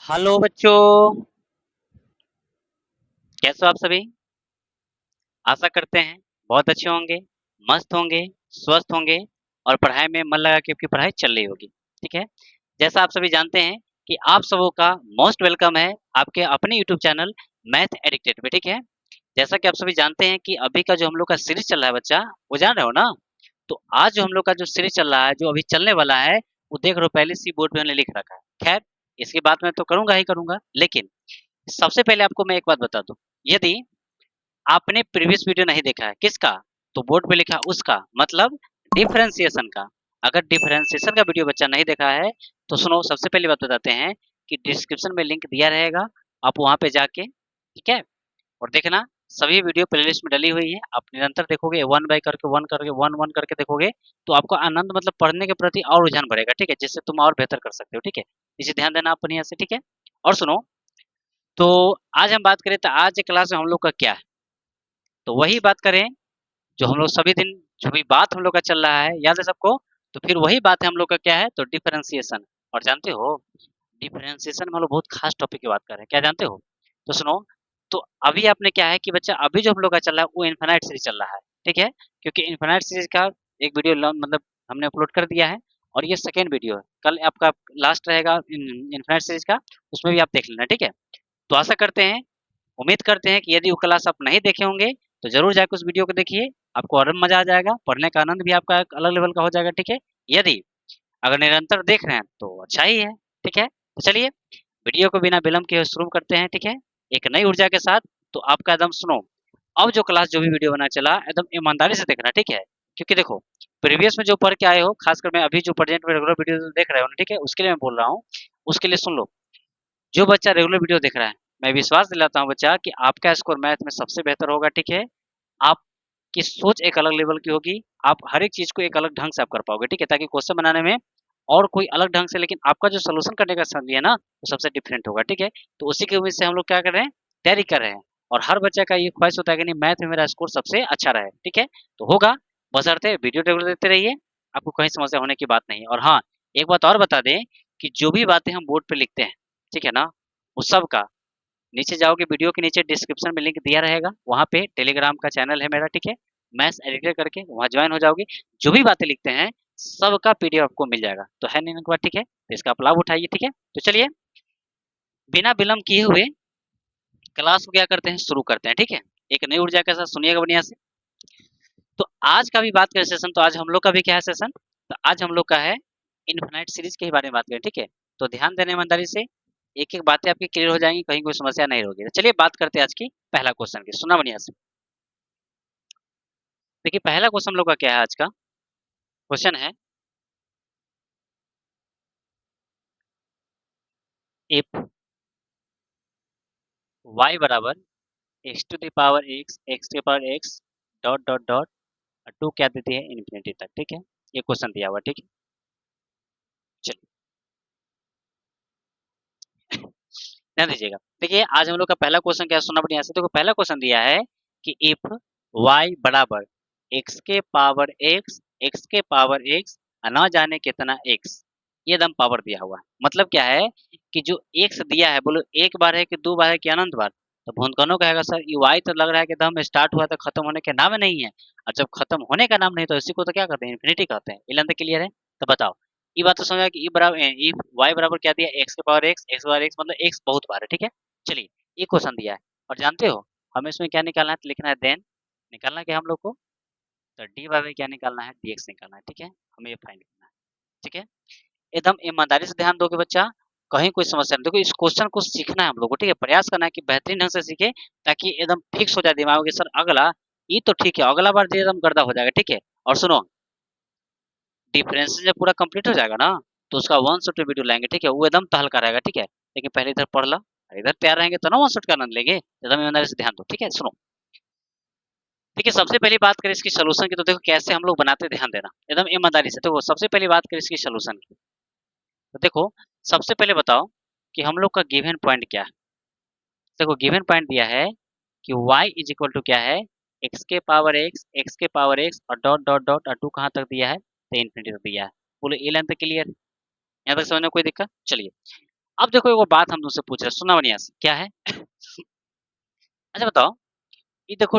Hello बच्चों, कैसे हो आप सभी। आशा करते हैं बहुत अच्छे होंगे, मस्त होंगे, स्वस्थ होंगे और पढ़ाई में मन लगा के आपकी पढ़ाई चल रही होगी। ठीक है। जैसा आप सभी जानते हैं कि आप सबों का मोस्ट वेलकम है आपके अपने यूट्यूब चैनल मैथ एडिक्टेड में। ठीक है। जैसा कि आप सभी जानते हैं कि अभी का जो हम लोग का सीरीज चल रहा है बच्चा, वो जान रहे हो ना। तो आज जो हम लोग का जो सीरीज चल रहा है, जो अभी चलने वाला है, वो देख रहे हो पहले सी बोर्ड पे मैंने लिख रखा है। खैर, इसकी बात मैं तो करूंगा ही करूंगा, लेकिन सबसे पहले आपको मैं एक बात बता दूं। यदि आपने प्रीवियस वीडियो नहीं देखा है, किसका, तो बोर्ड पे लिखा उसका, मतलब डिफरेंशिएशन का। अगर डिफरेंशिएशन का वीडियो बच्चा नहीं देखा है तो सुनो, सबसे पहली बात बताते हैं कि डिस्क्रिप्शन में लिंक दिया रहेगा, आप वहां पे जाके, ठीक है, और देखना। सभी वीडियो प्लेलिस्ट में डली हुई है, आप निरंतर देखोगे, वन बाय करके वन करके वन वन करके देखोगे, तो आपको आनंद मतलब पढ़ने के प्रति और रुझान बढ़ेगा। ठीक है, जिससे तुम और बेहतर कर सकते हो। ठीक है, इसे ध्यान देना आप बढ़िया से। ठीक है, और सुनो, तो आज हम बात करें तो आज के क्लास में हम लोग का क्या है, तो वही बात करें जो हम लोग सभी दिन, जो भी बात हम लोग का चल रहा है, याद है सबको। तो फिर वही बात है हम लोग का क्या है, तो डिफरेंशिएशन। और जानते हो, डिफरेंशिएशन में हम लोग बहुत खास टॉपिक की बात कर रहे हैं, क्या जानते हो। तो सुनो, तो अभी आपने क्या है कि बच्चा, अभी जो हम लोग का चल रहा है वो इन्फिनाइट सीरीज चल रहा है। ठीक है, क्योंकि इन्फिनाइट सीरीज का एक वीडियो मतलब हमने अपलोड कर दिया है, और ये सेकेंड वीडियो है। कल आपका लास्ट रहेगा इन्फिनाइट सीरीज का, उसमें भी आप देख लेना। ठीक है, तो आशा करते हैं, उम्मीद करते हैं कि यदि वो क्लास आप नहीं देखे होंगे तो जरूर जाकर उस वीडियो को देखिए, आपको और मजा आ जाएगा, पढ़ने का आनंद भी आपका एक अलग लेवल का हो जाएगा। ठीक है, यदि अगर निरंतर देख रहे हैं तो अच्छा ही है। ठीक है, तो चलिए वीडियो को बिना विलंब के शुरू करते हैं। ठीक है, एक नई ऊर्जा के साथ। तो आपका एकदम सुनो, अब जो क्लास जो भी वीडियो बना चला, एकदम ईमानदारी से देखना। ठीक है, क्योंकि देखो, प्रीवियस में जो पढ़ के आए हो, खासकर मैं अभी जो प्रेजेंट में रेगुलर वीडियो देख रहे हो ना, ठीक है, उसके लिए मैं बोल रहा हूँ, उसके लिए सुन लो। जो बच्चा रेगुलर वीडियो देख रहा है, मैं विश्वास दिलाता हूँ बच्चा कि आपका स्कोर मैथ में सबसे बेहतर होगा। ठीक है, आपकी सोच एक अलग लेवल की होगी, आप हर एक चीज को एक अलग ढंग से आप कर पाओगे। ठीक है, ताकि क्वेश्चन बनाने में और कोई अलग ढंग से, लेकिन आपका जो सोल्यूशन करने का शैली है ना, वो सबसे डिफरेंट होगा। ठीक है, तो उसी की उम्मीद से हम लोग क्या कर रहे हैं, तैयारी कर रहे हैं। और हर बच्चे का ये ख्वाहिश होता है कि नहीं, मैथ में मेरा स्कोर सबसे अच्छा रहे। ठीक है, तो होगा, बशर्ते वीडियो रेगुलर देते रहिए, आपको कहीं समस्या होने की बात नहीं है। और हाँ, एक बात और बता दें कि जो भी बातें हम बोर्ड पे लिखते हैं, ठीक है ना, उस सब का नीचे जाओगे, वीडियो के नीचे डिस्क्रिप्शन में लिंक दिया रहेगा, वहाँ पे टेलीग्राम का चैनल है मेरा। ठीक है, मैथ्स एडिटर करके वहाँ ज्वाइन हो जाओगे, जो भी बातें लिखते हैं सबका पीडीएफ आपको मिल जाएगा। तो है नहीं बात, ठीक है, तो इसका आप लाभ उठाइए। ठीक है, तो चलिए बिना विलम्ब किए हुए क्लास को क्या करते हैं, शुरू करते हैं। ठीक है, एक नई ऊर्जा के साथ सुनिएगा बढ़िया से। तो आज का भी बात करें सेशन, तो आज हम लोग का भी क्या है सेशन, तो आज हम लोग का है इनफिनाइट सीरीज के ही बारे में बात करें। ठीक है, तो ध्यान देने ईमानदारी से, एक एक बातें आपकी क्लियर हो जाएंगी, कहीं कोई समस्या नहीं होगी। तो चलिए बात करते हैं आज की पहला क्वेश्चन की, सुना बढ़िया से। देखिए पहला क्वेश्चन हम लोग का क्या है, आज का क्वेश्चन है, इफ y बराबर x to the power x to the power x dot dot dot to क्या देती है, इन्फिनिटी तक। ठीक है, ये क्वेश्चन दिया हुआ। ठीक है, चलिए ध्यान दीजिएगा। देखिए आज हम लोग का पहला क्वेश्चन क्या है, सुना बढ़िया से। देखो पहला क्वेश्चन दिया है कि इफ y बराबर x के पावर x के पावर x ना जाने कितना x, ये एकदम पावर दिया हुआ है। मतलब क्या है कि जो x दिया है, बोलो एक बार है कि दो बार है कि अनंत बार। तो भूनकनों कहेगा सर ये y तो लग रहा है कि एकदम स्टार्ट हुआ तो खत्म होने के नाम नहीं है, और जब खत्म होने का नाम नहीं तो इसी को तो क्या कहते हैं, इन्फिनिटी कहते हैं। इलन क्लियर है, तो बताओ। ये बात तो समझा कि ई बराबर ई वाई बराबर क्या दिया, एक्स के पावर एक्स पावर एक्स, मतलब एक्स बहुत बार है। ठीक है, चलिए ये क्वेश्चन दिया है, और जानते हो हमें इसमें क्या निकालना है, तो लिखना है देन, निकालना क्या हम लोग को, तो डी बाई क्या निकालना है, डी एक्स निकालना है। ठीक है, हमें ये फाइंड करना है। ठीक है, एकदम ईमानदारी से ध्यान दोगे बच्चा, कहीं कोई समस्या नहीं। देखो इस क्वेश्चन को सीखना है हम लोग को, ठीक है, प्रयास करना है कि बेहतरीन ढंग से सीखे, ताकि एकदम फिक्स हो जाए दिमाग में, सर अगला ये तो ठीक है, अगला बार एकदम गर्दा हो जाएगा। ठीक है, और सुनो, डिफरेंस जब पूरा कंप्लीट हो जाएगा ना, तो उसका वन शॉट में वीडियो लाएंगे। ठीक है, वो एकदम तहलका रहेगा। ठीक है, लेकिन पहले इधर पढ़ ला, इधर तैयार रहेंगे तो ना वन शॉट का आनंद लेंगे। एकदम ईमानदारी से ध्यान दो। ठीक है, सुनो, देखिए सबसे पहली बात करें इसकी सोल्यूशन की, तो देखो कैसे हम लोग बनाते हैं, ध्यान देना एकदम ईमानदारी से। देखो सबसे पहली बात करें इसकी सोल्यूशन की, तो देखो सबसे पहले बताओ कि हम लोग का गिवन पॉइंट क्या है। देखो गिवन पॉइंट दिया है कि y इज इक्वल टू क्या है, x के पावर x और डॉट डॉट डॉट और 2 कहाँ तक दिया है, तो इन्फिनिटी तक दिया है। बोलो ए लेंथ क्लियर है, यहाँ तक समझ में कोई दिक्कत? चलिए अब देखो एक बात हम तुमसे पूछ रहे हैं, सुना बढ़िया से, क्या है? अच्छा बताओ, ये देखो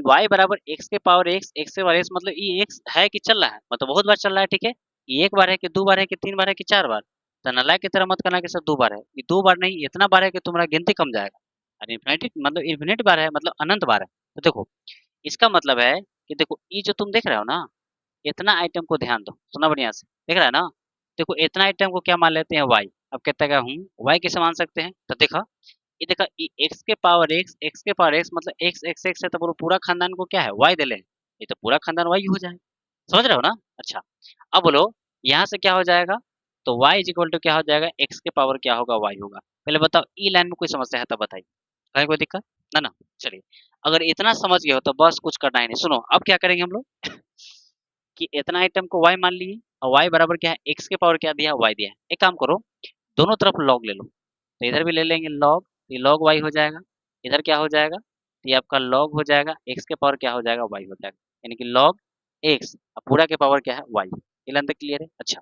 वाई बराबर एक्स के पावर एक्स, एक्स के पावर एक्स, मतलब ये एक्स है कि चल रहा है, मतलब बहुत बार चल रहा है, ठीक है? ये एक बार है कि दो बार है कि तीन बार है कि चार बार? तो नालायक की तरह मत करना कि सर दो बार है, ये दो बार नहीं, इतना बार है कि तुम्हारा गिनती कम जाएगा। और इन्फिनिटी मतलब इन्फिनिट बार है, मतलब अनंत बार है। तो देखो इसका मतलब है कि देखो ये जो तुम देख रहे हो ना, इतना आइटम को ध्यान दो, सुना बढ़िया से, देख रहा है ना? देखो इतना आइटम को क्या मान लेते हैं, वाई। अब कहता है हूँ वाई कैसे मान सकते हैं, तो देखा ये देखा, एक्स के पावर एक्स, एक्स के पावर एक्स मतलब एक्स एक्स एक्स है, तो बोलो पूरा खानदान को क्या है, वाई दे लें, ये तो पूरा खानदान वाई हो जाए। समझ रहे हो ना? अच्छा अब बोलो यहाँ से क्या हो जाएगा, तो y इज इक्वल टू क्या हो जाएगा, x के पावर क्या होगा, y होगा। पहले बताओ ई लाइन में कोई समस्या है तो बताइए, कहीं कोई दिक्कत ना ना? चलिए अगर इतना समझ गए हो तो बस कुछ करना ही नहीं, सुनो अब क्या करेंगे हम लोग कि इतना आइटम को y मान लिए, और y बराबर क्या है, x के पावर क्या दिया, y दिया है। एक काम करो, दोनों तरफ log ले लो, तो इधर भी ले लेंगे log, ये log y हो जाएगा, इधर क्या हो जाएगा, तो ये आपका log हो जाएगा, x के पावर क्या हो जाएगा, y हो जाएगा, यानी कि log x, अब पूरा के पावर क्या है, y। ये लेंथ क्लियर है? अच्छा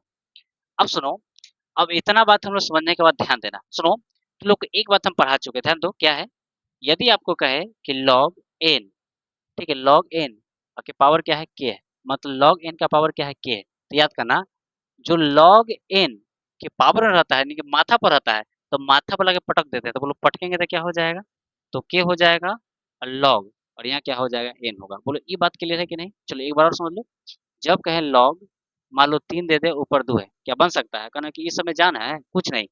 अब सुनो, अब इतना बात हम लोग समझने के बाद ध्यान देना, सुनो तुम लोग को एक बात हम पढ़ा चुके, ध्यान दो क्या है, यदि आपको कहे कि log n, ठीक है, log n के पावर क्या है, k है, मतलब log n का पावर क्या है, k है, तो याद करना जो log n के पावर में रहता है, यानी कि माथा पर रहता है, तो माथा पर लगे पटक देते हैं, तो बोलो पटकेंगे तो क्या हो जाएगा, तो k हो जाएगा log, और यहाँ क्या हो जाएगा, n होगा। बोलो ये बात क्लियर है कि नहीं? चलो एक बार और समझ लो, जब कहें log, मान लो 3 दे दे ऊपर 2 है, क्या बन सकता है, कहना कि इस समय जाना है कुछ नहीं,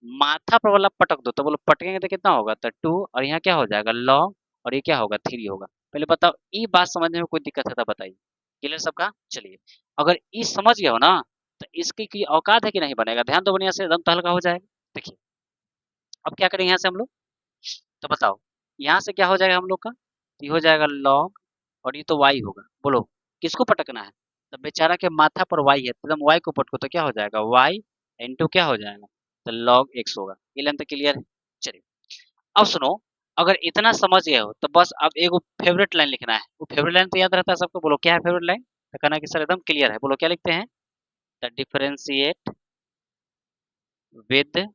माथा पर वाला पटक दो, तो बोलो पटकेंगे तो कितना होगा, तो 2, और यहाँ क्या हो जाएगा log, और ये क्या होगा 3 होगा। पहले बताओ ये बात समझने में कोई दिक्कत है तो बताइए, क्लियर सबका? चलिए अगर ये समझ गया हो ना, तो इसकी की औकात है कि नहीं बनेगा, ध्यान दो बढ़िया से, एकदम तहलका हो जाएगा। देखिए अब क्या करेंगे यहाँ से हम लोग, तो बताओ यहाँ से क्या हो जाएगा हम लोग का, ये हो जाएगा log, और ये तो y होगा, बोलो किसको पटकना है, तो बेचारा के माथा पर y है, तो एकदम y को पटको तो क्या हो जाएगा, y इंटू क्या हो जाएगा, तो log x होगा। ये लेंथ क्लियर है? चलिए अब सुनो, अगर इतना समझ गए हो तो बस अब एक फेवरेट लाइन लिखना है, वो फेवरेट लाइन तो याद रहता है सबको, बोलो क्या है फेवरेट लाइन, तो कहना कि सर एकदम क्लियर है, बोलो क्या लिखते हैं, the differentiate with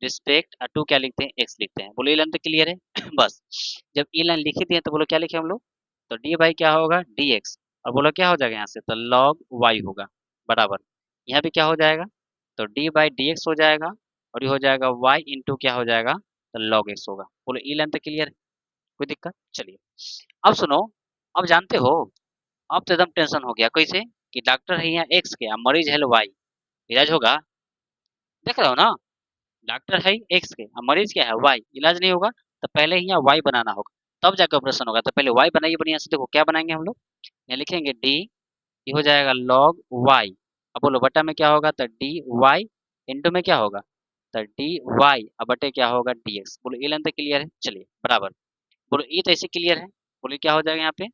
respect to क्या लिखते हैं, एक्स लिखते हैं। बोलो ये लाइन तो क्लियर है? बस जब ये लाइन लिखी दी है तो बोलो क्या लिखे हम लोग, तो डी बाई क्या होगा, डी एक्स, और बोलो क्या हो जाएगा यहाँ से, तो log वाई होगा बराबर, यहाँ पे क्या हो जाएगा, तो डी बाई डी एक्स हो जाएगा, और ये हो जाएगा वाई इंटू क्या हो जाएगा, तो log एक्स होगा। बोलो ये लाइन तो क्लियर है, कोई दिक्कत? चलिए अब सुनो, अब जानते हो, अब तो एकदम टेंशन हो गया, कैसे कि डॉक्टर है यहाँ एक्स के, अब मरीज है वाई, इलाज होगा, देख रहे हो ना, डॉक्टर है एक्स के, अब मरीज क्या है वाई, इलाज नहीं होगा, तो पहले ही यहाँ वाई बनाना होगा, तब जाकर ऑपरेशन होगा, तो पहले वाई बनाइए बढ़िया से, देखो क्या बनाएंगे हम लोग, यहाँ लिखेंगे डी, ये हो जाएगा log वाई, अब बोलो बटा में क्या होगा, तो डी वाई, इंटू में क्या होगा, तो डी वाई, अब बटे क्या होगा, डी एक्स। बोलो ये लाइन तो क्लियर है? चलिए बराबर, बोलो ये तो ऐसे क्लियर है, बोलो क्या हो जाएगा यहाँ पे,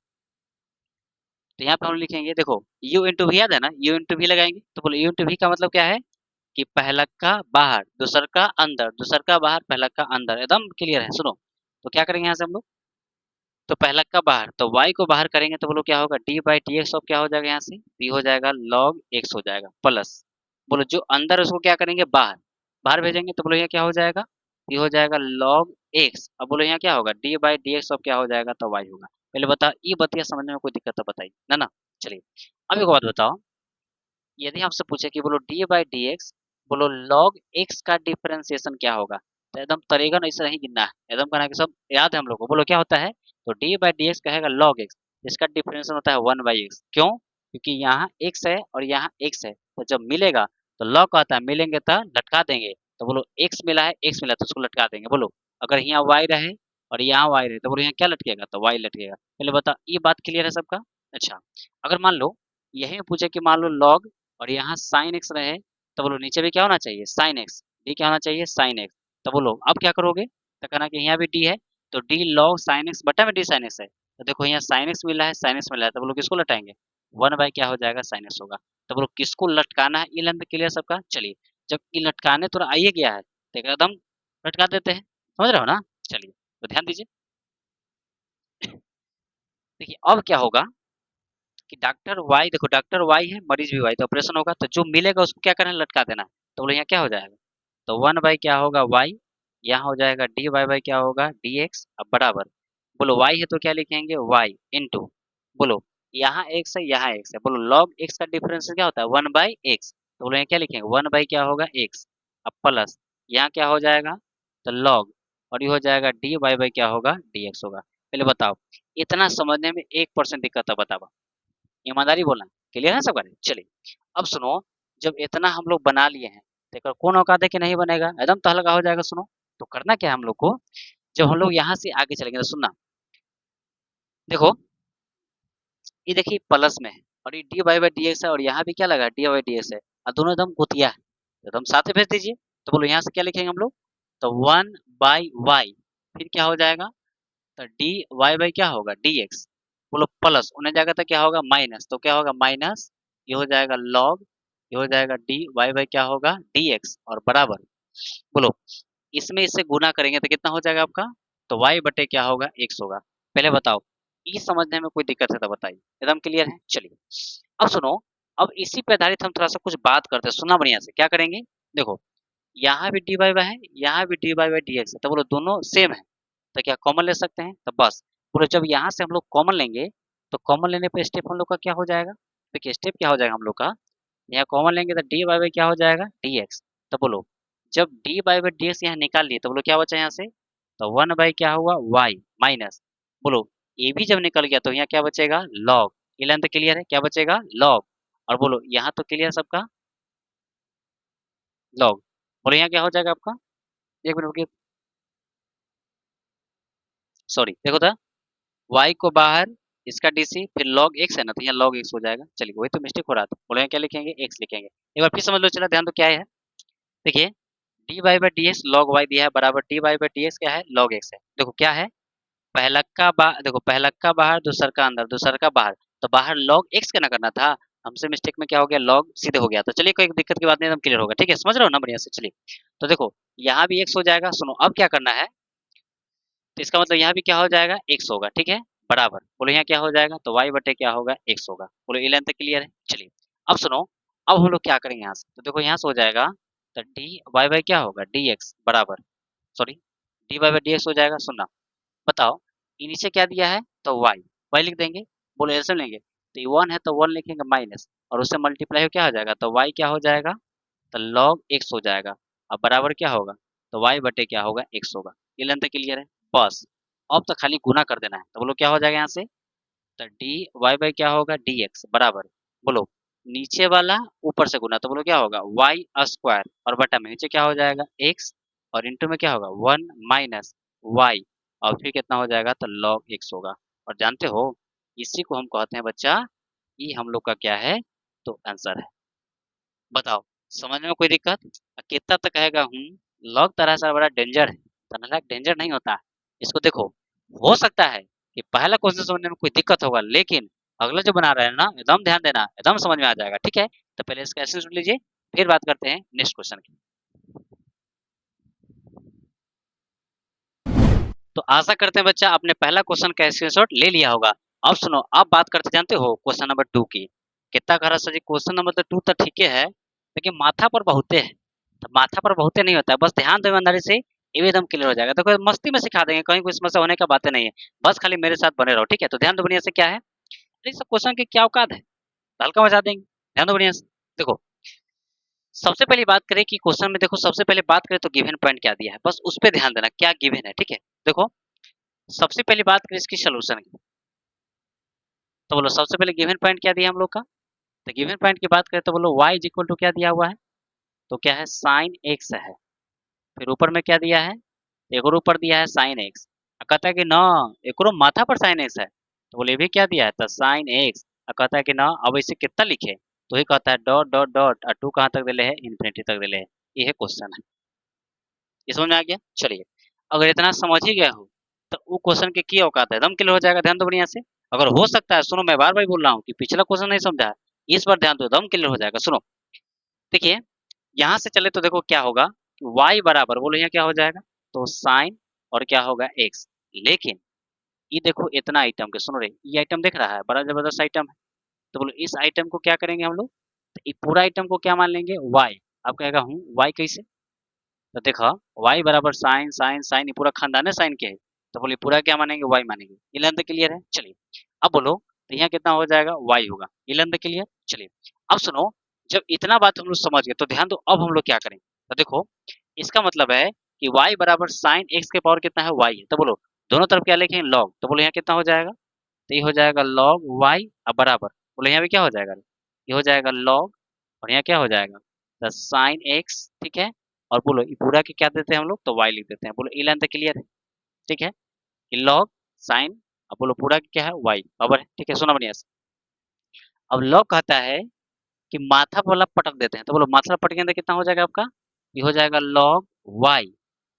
तो यहाँ पे हम लिखेंगे देखो u इंटू वी याद है ना, u इंटू वी लगाएंगे, तो बोलो u इंटू वी का मतलब क्या है कि पहला का बाहर दूसर का अंदर, दूसर का बाहर पहला का अंदर, एकदम क्लियर है। सुनो तो क्या करेंगे यहाँ से हम लोग, तो पहला का बाहर, तो y को बाहर करेंगे तो बोलो क्या होगा, डी बाई डी एक्स, क्या हो जाएगा यहाँ से, ये हो जाएगा log x हो जाएगा, प्लस बोलो जो अंदर है उसको क्या करेंगे, बाहर, बाहर भेजेंगे, तो बोलो यहाँ क्या हो जाएगा, ये हो जाएगा log x, अब बोलो यहाँ क्या होगा, डी बाई डी एक्स, क्या हो जाएगा, तो y होगा। पहले बताओ ये बतिया समझने में कोई दिक्कत तो बताइए ना ना? चलिए अब एक बात बताओ, यदि आपसे पूछे कि बोलो डी बाई डी एक्स, बोलो log x का डिफरेंशिएशन क्या होगा, तो एकदम तरीका नहीं से नहीं गिनना है, एकदम कहना है कि सब याद है हम लोग को, बोलो क्या होता है, तो डी बाई डी एक्स कहेगा log x, इसका डिफरेंशिएशन होता है 1/x, क्यों, क्योंकि यहाँ x है और यहाँ x है, तो जब मिलेगा तो log का आता है, मिलेंगे तो लटका देंगे, तो बोलो x मिला है, x मिला तो उसको लटका देंगे, बोलो अगर यहाँ y रहे और यहाँ y रहे, तो बोलो यहाँ क्या लटकेगा, तो y लटकेगा। पहले बताओ ये बात क्लियर है सबका? अच्छा अगर मान लो यही पूछे कि मान लो log और यहाँ साइन एक्स रहे, तो बोलो नीचे भी क्या होना चाहिए, साइन एक्स, डी क्या होना चाहिए, साइन एक्स, तो बोलो अब क्या करोगे, तो कहना कि यहाँ भी डी है, तो डी लॉग साइन एक्स बटा में डी साइन एक्स है, तो देखो यहाँ साइन एक्स मिला है, साइन एक्स मिला है, तो बोलो किसको लटाएंगे, 1 बाई क्या हो जाएगा, साइन एक्स होगा। तो बोलो किसको लटकाना है, ये लेंथ क्लियर सबका? चलिए जब ये लटकाने तो आइए गया है, तो एकदम लटका देते हैं, समझ रहे हो ना? चलिए तो ध्यान दीजिए, देखिए अब क्या होगा, कि डॉक्टर वाई, देखो डॉक्टर वाई है, मरीज भी वाई, तो ऑपरेशन होगा तो जो मिलेगा उसको क्या करना है, लटका देना है। तो बोलो यहाँ क्या हो जाएगा, तो 1 बाई क्या होगा वाई, यहाँ हो जाएगा डी वाई बाई क्या होगा डी एक्स। अब बराबर, बोलो वाई है तो क्या लिखेंगे वाई इंटू, बोलो यहाँ एक्स है यहाँ एक्स है, बोलो लॉग एक्स का डिफरेंस क्या होता है 1/x, तो बोलो यहाँ क्या लिखेंगे 1 बाई क्या होगा एक्स। अब प्लस यहाँ क्या हो जाएगा, तो लॉग, और ये हो जाएगा डी वाई बाई क्या होगा डी एक्स होगा। पहले बताओ, इतना समझने में 1% दिक्कत है, बताओ, ईमानदारी बोलना, क्लियर है सबका? चलिए अब सुनो, जब इतना हम लोग बना लिए हैं तो एक कौन औकात है कि नहीं बनेगा, एकदम तहलका हो जाएगा। सुनो, तो करना क्या है हम लोग को, जब हम लोग यहाँ से आगे चलेंगे तो सुनना, देखो ये देखिए प्लस में है और ये d y by d x है, और यहाँ भी क्या लगा डी वाई डी एक्स है, और दोनों एकदम गुतिया है, तो एकदम साथ में भेज दीजिए। तो बोलो यहाँ से क्या लिखेंगे हम लोग, तो 1/y, फिर क्या हो जाएगा, तो डी वाई बाई क्या होगा डी एक्स, बोलो प्लस उन्हें जाएगा तो क्या होगा माइनस, तो क्या होगा माइनस, ये हो जाएगा लॉग, ये हो जाएगा डी वाई बाई क्या होगा डी एक्स, और बराबर, बोलो इसमें इससे गुना करेंगे तो कितना हो जाएगा आपका, तो y बटे क्या होगा x होगा। पहले बताओ, ये समझने में कोई दिक्कत है तो बताइए, एकदम क्लियर है? चलिए अब सुनो, अब इसी पे आधारित हम थोड़ा सा कुछ बात करते हैं, सुनना बढ़िया से, क्या करेंगे, देखो यहाँ भी डी वाई बाई है, यहाँ भी d y by d x है, तो बोलो दोनों सेम है, तो क्या कॉमन ले सकते हैं, तो बस बोलो जब यहाँ से हम लोग कॉमन लेंगे, तो कॉमन लेने पे स्टेप हम लोग का क्या हो जाएगा, देखिए स्टेप क्या हो जाएगा हम लोग का, यहाँ कॉमन लेंगे तो डी वाई बाई क्या हो जाएगा डी एक्स। तो बोलो जब d y by d x यहाँ निकाल लिए तो बोलो क्या बचा यहाँ से, तो 1 बाई क्या हुआ वाई माइनस, बोलो ये भी जब निकल गया तो यहाँ क्या बचेगा लॉग, ये लाइन तो क्लियर है, क्या बचेगा लॉग, और बोलो यहाँ तो क्लियर सबका लॉग, बोलो यहाँ क्या हो जाएगा आपका, एक मिनट रुकिए, सॉरी देखो था वाई को बाहर, इसका डीसी फिर लॉग एक्स है ना, तो यहाँ लॉग एक्स हो जाएगा। चलिए वही तो मिस्टेक हो रहा था, बोलो यहाँ क्या लिखेंगे एक्स लिखेंगे, एक बार फिर समझ लो, चला ध्यान दो क्या है, देखिए d y by d x log y दिया है बराबर d y by d x क्या है लॉग एक्स है। देखो क्या है, पहला का बाहर, देखो पहला का बाहर दूसर का अंदर दूसर का बाहर, तो बाहर लॉग एक्स का ना करना था, हमसे मिस्टेक में क्या हो गया लॉग सीधे हो गया, तो चलिए कोई दिक्कत की बात नहीं, एकदम क्लियर होगा, ठीक है समझ रहे हो ना बढ़िया से। चलिए तो देखो यहाँ भी एक्स हो जाएगा, सुनो अब क्या करना है, तो इसका मतलब यहाँ भी क्या हो जाएगा एक्स होगा, ठीक है बराबर, बोलो यहाँ क्या हो जाएगा, तो वाई बटे क्या होगा एक्स होगा, बोलो ये लाइन तक क्लियर है। चलिए अब सुनो, अब हम लोग क्या करेंगे यहाँ से, तो देखो यहाँ से हो जाएगा, तो डी वाई बाई क्या होगा डी एक्स बराबर, sorry d y by d x हो जाएगा। सुनना बताओ, ये नीचे क्या दिया है, तो वाई, वाई लिख देंगे, बोलो एल्सियम लेंगे, तो ये 1 है तो 1 लिखेंगे माइनस, और उससे मल्टीप्लाई हो क्या हो जाएगा, तो वाई क्या हो जाएगा, तो लॉग एक्स हो जाएगा, अब बराबर क्या होगा, तो वाई बटे क्या होगा एक्स होगा। ये लेंथ क्लियर है, बस अब तो खाली गुना कर देना है, तो बोलो क्या हो जाएगा यहाँ से, तो डी वाई बाई क्या होगा डी एक्स बराबर, बोलो नीचे वाला ऊपर से गुना, तो बोलो क्या होगा वाई स्क्वायर, और बटा में नीचे क्या हो जाएगा एक्स, और इंटू में क्या होगा 1 माइनस वाई, और फिर कितना हो जाएगा, तो लॉग एक्स होगा। और जानते हो इसी को हम कहते हैं बच्चा, ये हम लोग का क्या है, तो आंसर है। बताओ समझने में कोई दिक्कत, कितना तक कहेगा हूँ, लॉग तरह से बड़ा डेंजर है, तनला डेंजर नहीं होता, इसको देखो, हो सकता है कि पहला क्वेश्चन समझने में कोई दिक्कत होगा, लेकिन अगला जो बना रहे हैं ना एकदम ध्यान देना, एकदम समझ में आ जाएगा, ठीक है। तो पहले इसका ऐसे सुन लीजिए, फिर बात करते हैं नेक्स्ट क्वेश्चन की। तो आशा करते हैं बच्चा आपने पहला क्वेश्चन का स्क्रीनशॉट ले लिया होगा। अब सुनो, अब बात करते जानते हो क्वेश्चन नंबर 2 की, कितना खरा सर जी, क्वेश्चन नंबर तो 2 तो ठीक है, लेकिन माथा पर बहुते है, तो माथा पर बहुते नहीं होता है, बस ध्यान दो ईमानदारी से, ये भी एकदम क्लियर हो जाएगा, तो कोई मस्ती में सिखा देंगे, कहीं कोई समस्या होने का बातें नहीं है, बस खाली मेरे साथ बने रहो, ठीक है। तो ध्यान दो बढ़िया से, क्या है अरे सब क्वेश्चन की क्या औकात है, हल्का मचा देंगे, ध्यान दो बढ़िया से। देखो सबसे पहली बात करें कि क्वेश्चन में, देखो सबसे पहले बात करें तो गिवन पॉइंट क्या दिया है, बस उस पर ध्यान देना क्या गिवन है, ठीक है। देखो सबसे पहली बात करें इसकी सोल्यूशन की, तो बोलो सबसे पहले गिवन पॉइंट क्या दिया हम लोग का, तो गिवन पॉइंट की बात करें तो बोलो y इज इक्वल टू क्या दिया हुआ है, तो क्या है साइन एक्स है, फिर ऊपर में क्या दिया है, एक और ऊपर दिया है साइन एक्स, कहता है कि ना एक और माथा पर साइन एक्स है, तो बोले ये भी क्या दिया है, तो साइन एक्स, कहता है कि ना अब इसे कितना लिखे, तो ही कहता है डॉट डॉट डॉट, और टू कहाँ तक दिले है इन्फिनिटी तक दिले है, ये है क्वेश्चन है, ये समझ में आ गया। चलिए अगर इतना समझ ही गया हो तो वो क्वेश्चन की औकात है, एकदम क्लियर हो जाएगा, ध्यान दो बढ़िया से। अगर हो सकता है, सुनो मैं बार बार बोल रहा हूँ कि पिछला क्वेश्चन नहीं समझा है, इस बार ध्यान दो, एकदम क्लियर हो जाएगा। सुनो देखिए यहाँ से चले तो देखो क्या होगा, y बराबर, बोलो यहाँ क्या हो जाएगा, तो साइन और क्या होगा x, लेकिन ये देखो इतना आइटम के, सुनो रे ये आइटम देख रहा है, बड़ा जबरदस्त आइटम है, तो बोलो इस आइटम को क्या करेंगे हम लोग, तो ये पूरा आइटम को क्या मान लेंगे, वाई। आप कहेगा हूँ वाई कैसे, तो देखो वाई बराबर साइन साइन साइन, ये पूरा खानदान है साइन के है, तो बोलिए पूरा क्या मानेंगे, वाई मानेंगे। ये लेंथ क्लियर है। चलिए अब बोलो, तो यहाँ कितना हो जाएगा, वाई होगा। ये लेंथ क्लियर। चलिए अब सुनो, जब इतना बात हम लोग समझ गए तो ध्यान दो, अब हम लोग क्या करेंगे, तो देखो इसका मतलब है कि y बराबर साइन एक्स के पावर कितना है, y है। तो बोलो दोनों तरफ क्या लिखेंगे, log। तो बोलो यहाँ कितना हो जाएगा, तो ये हो जाएगा log y, अब बराबर बोलो यहाँ पे क्या हो जाएगा, ये हो जाएगा log, और यहाँ क्या हो जाएगा, तो साइन एक्स, ठीक है। और बोलो ये पूरा के क्या देते हैं हम लोग, तो y लिख देते हैं। बोलो ये लेंथ क्लियर है, ठीक है। ये log साइन, अब बोलो पूरा क्या है, y बराबर है, ठीक है। सुना बढ़िया से। अब log कहता है कि माथा वाला पटक देते हैं, तो बोलो माथा पटकेंगे तो कितना हो जाएगा आपका, ये हो जाएगा log y।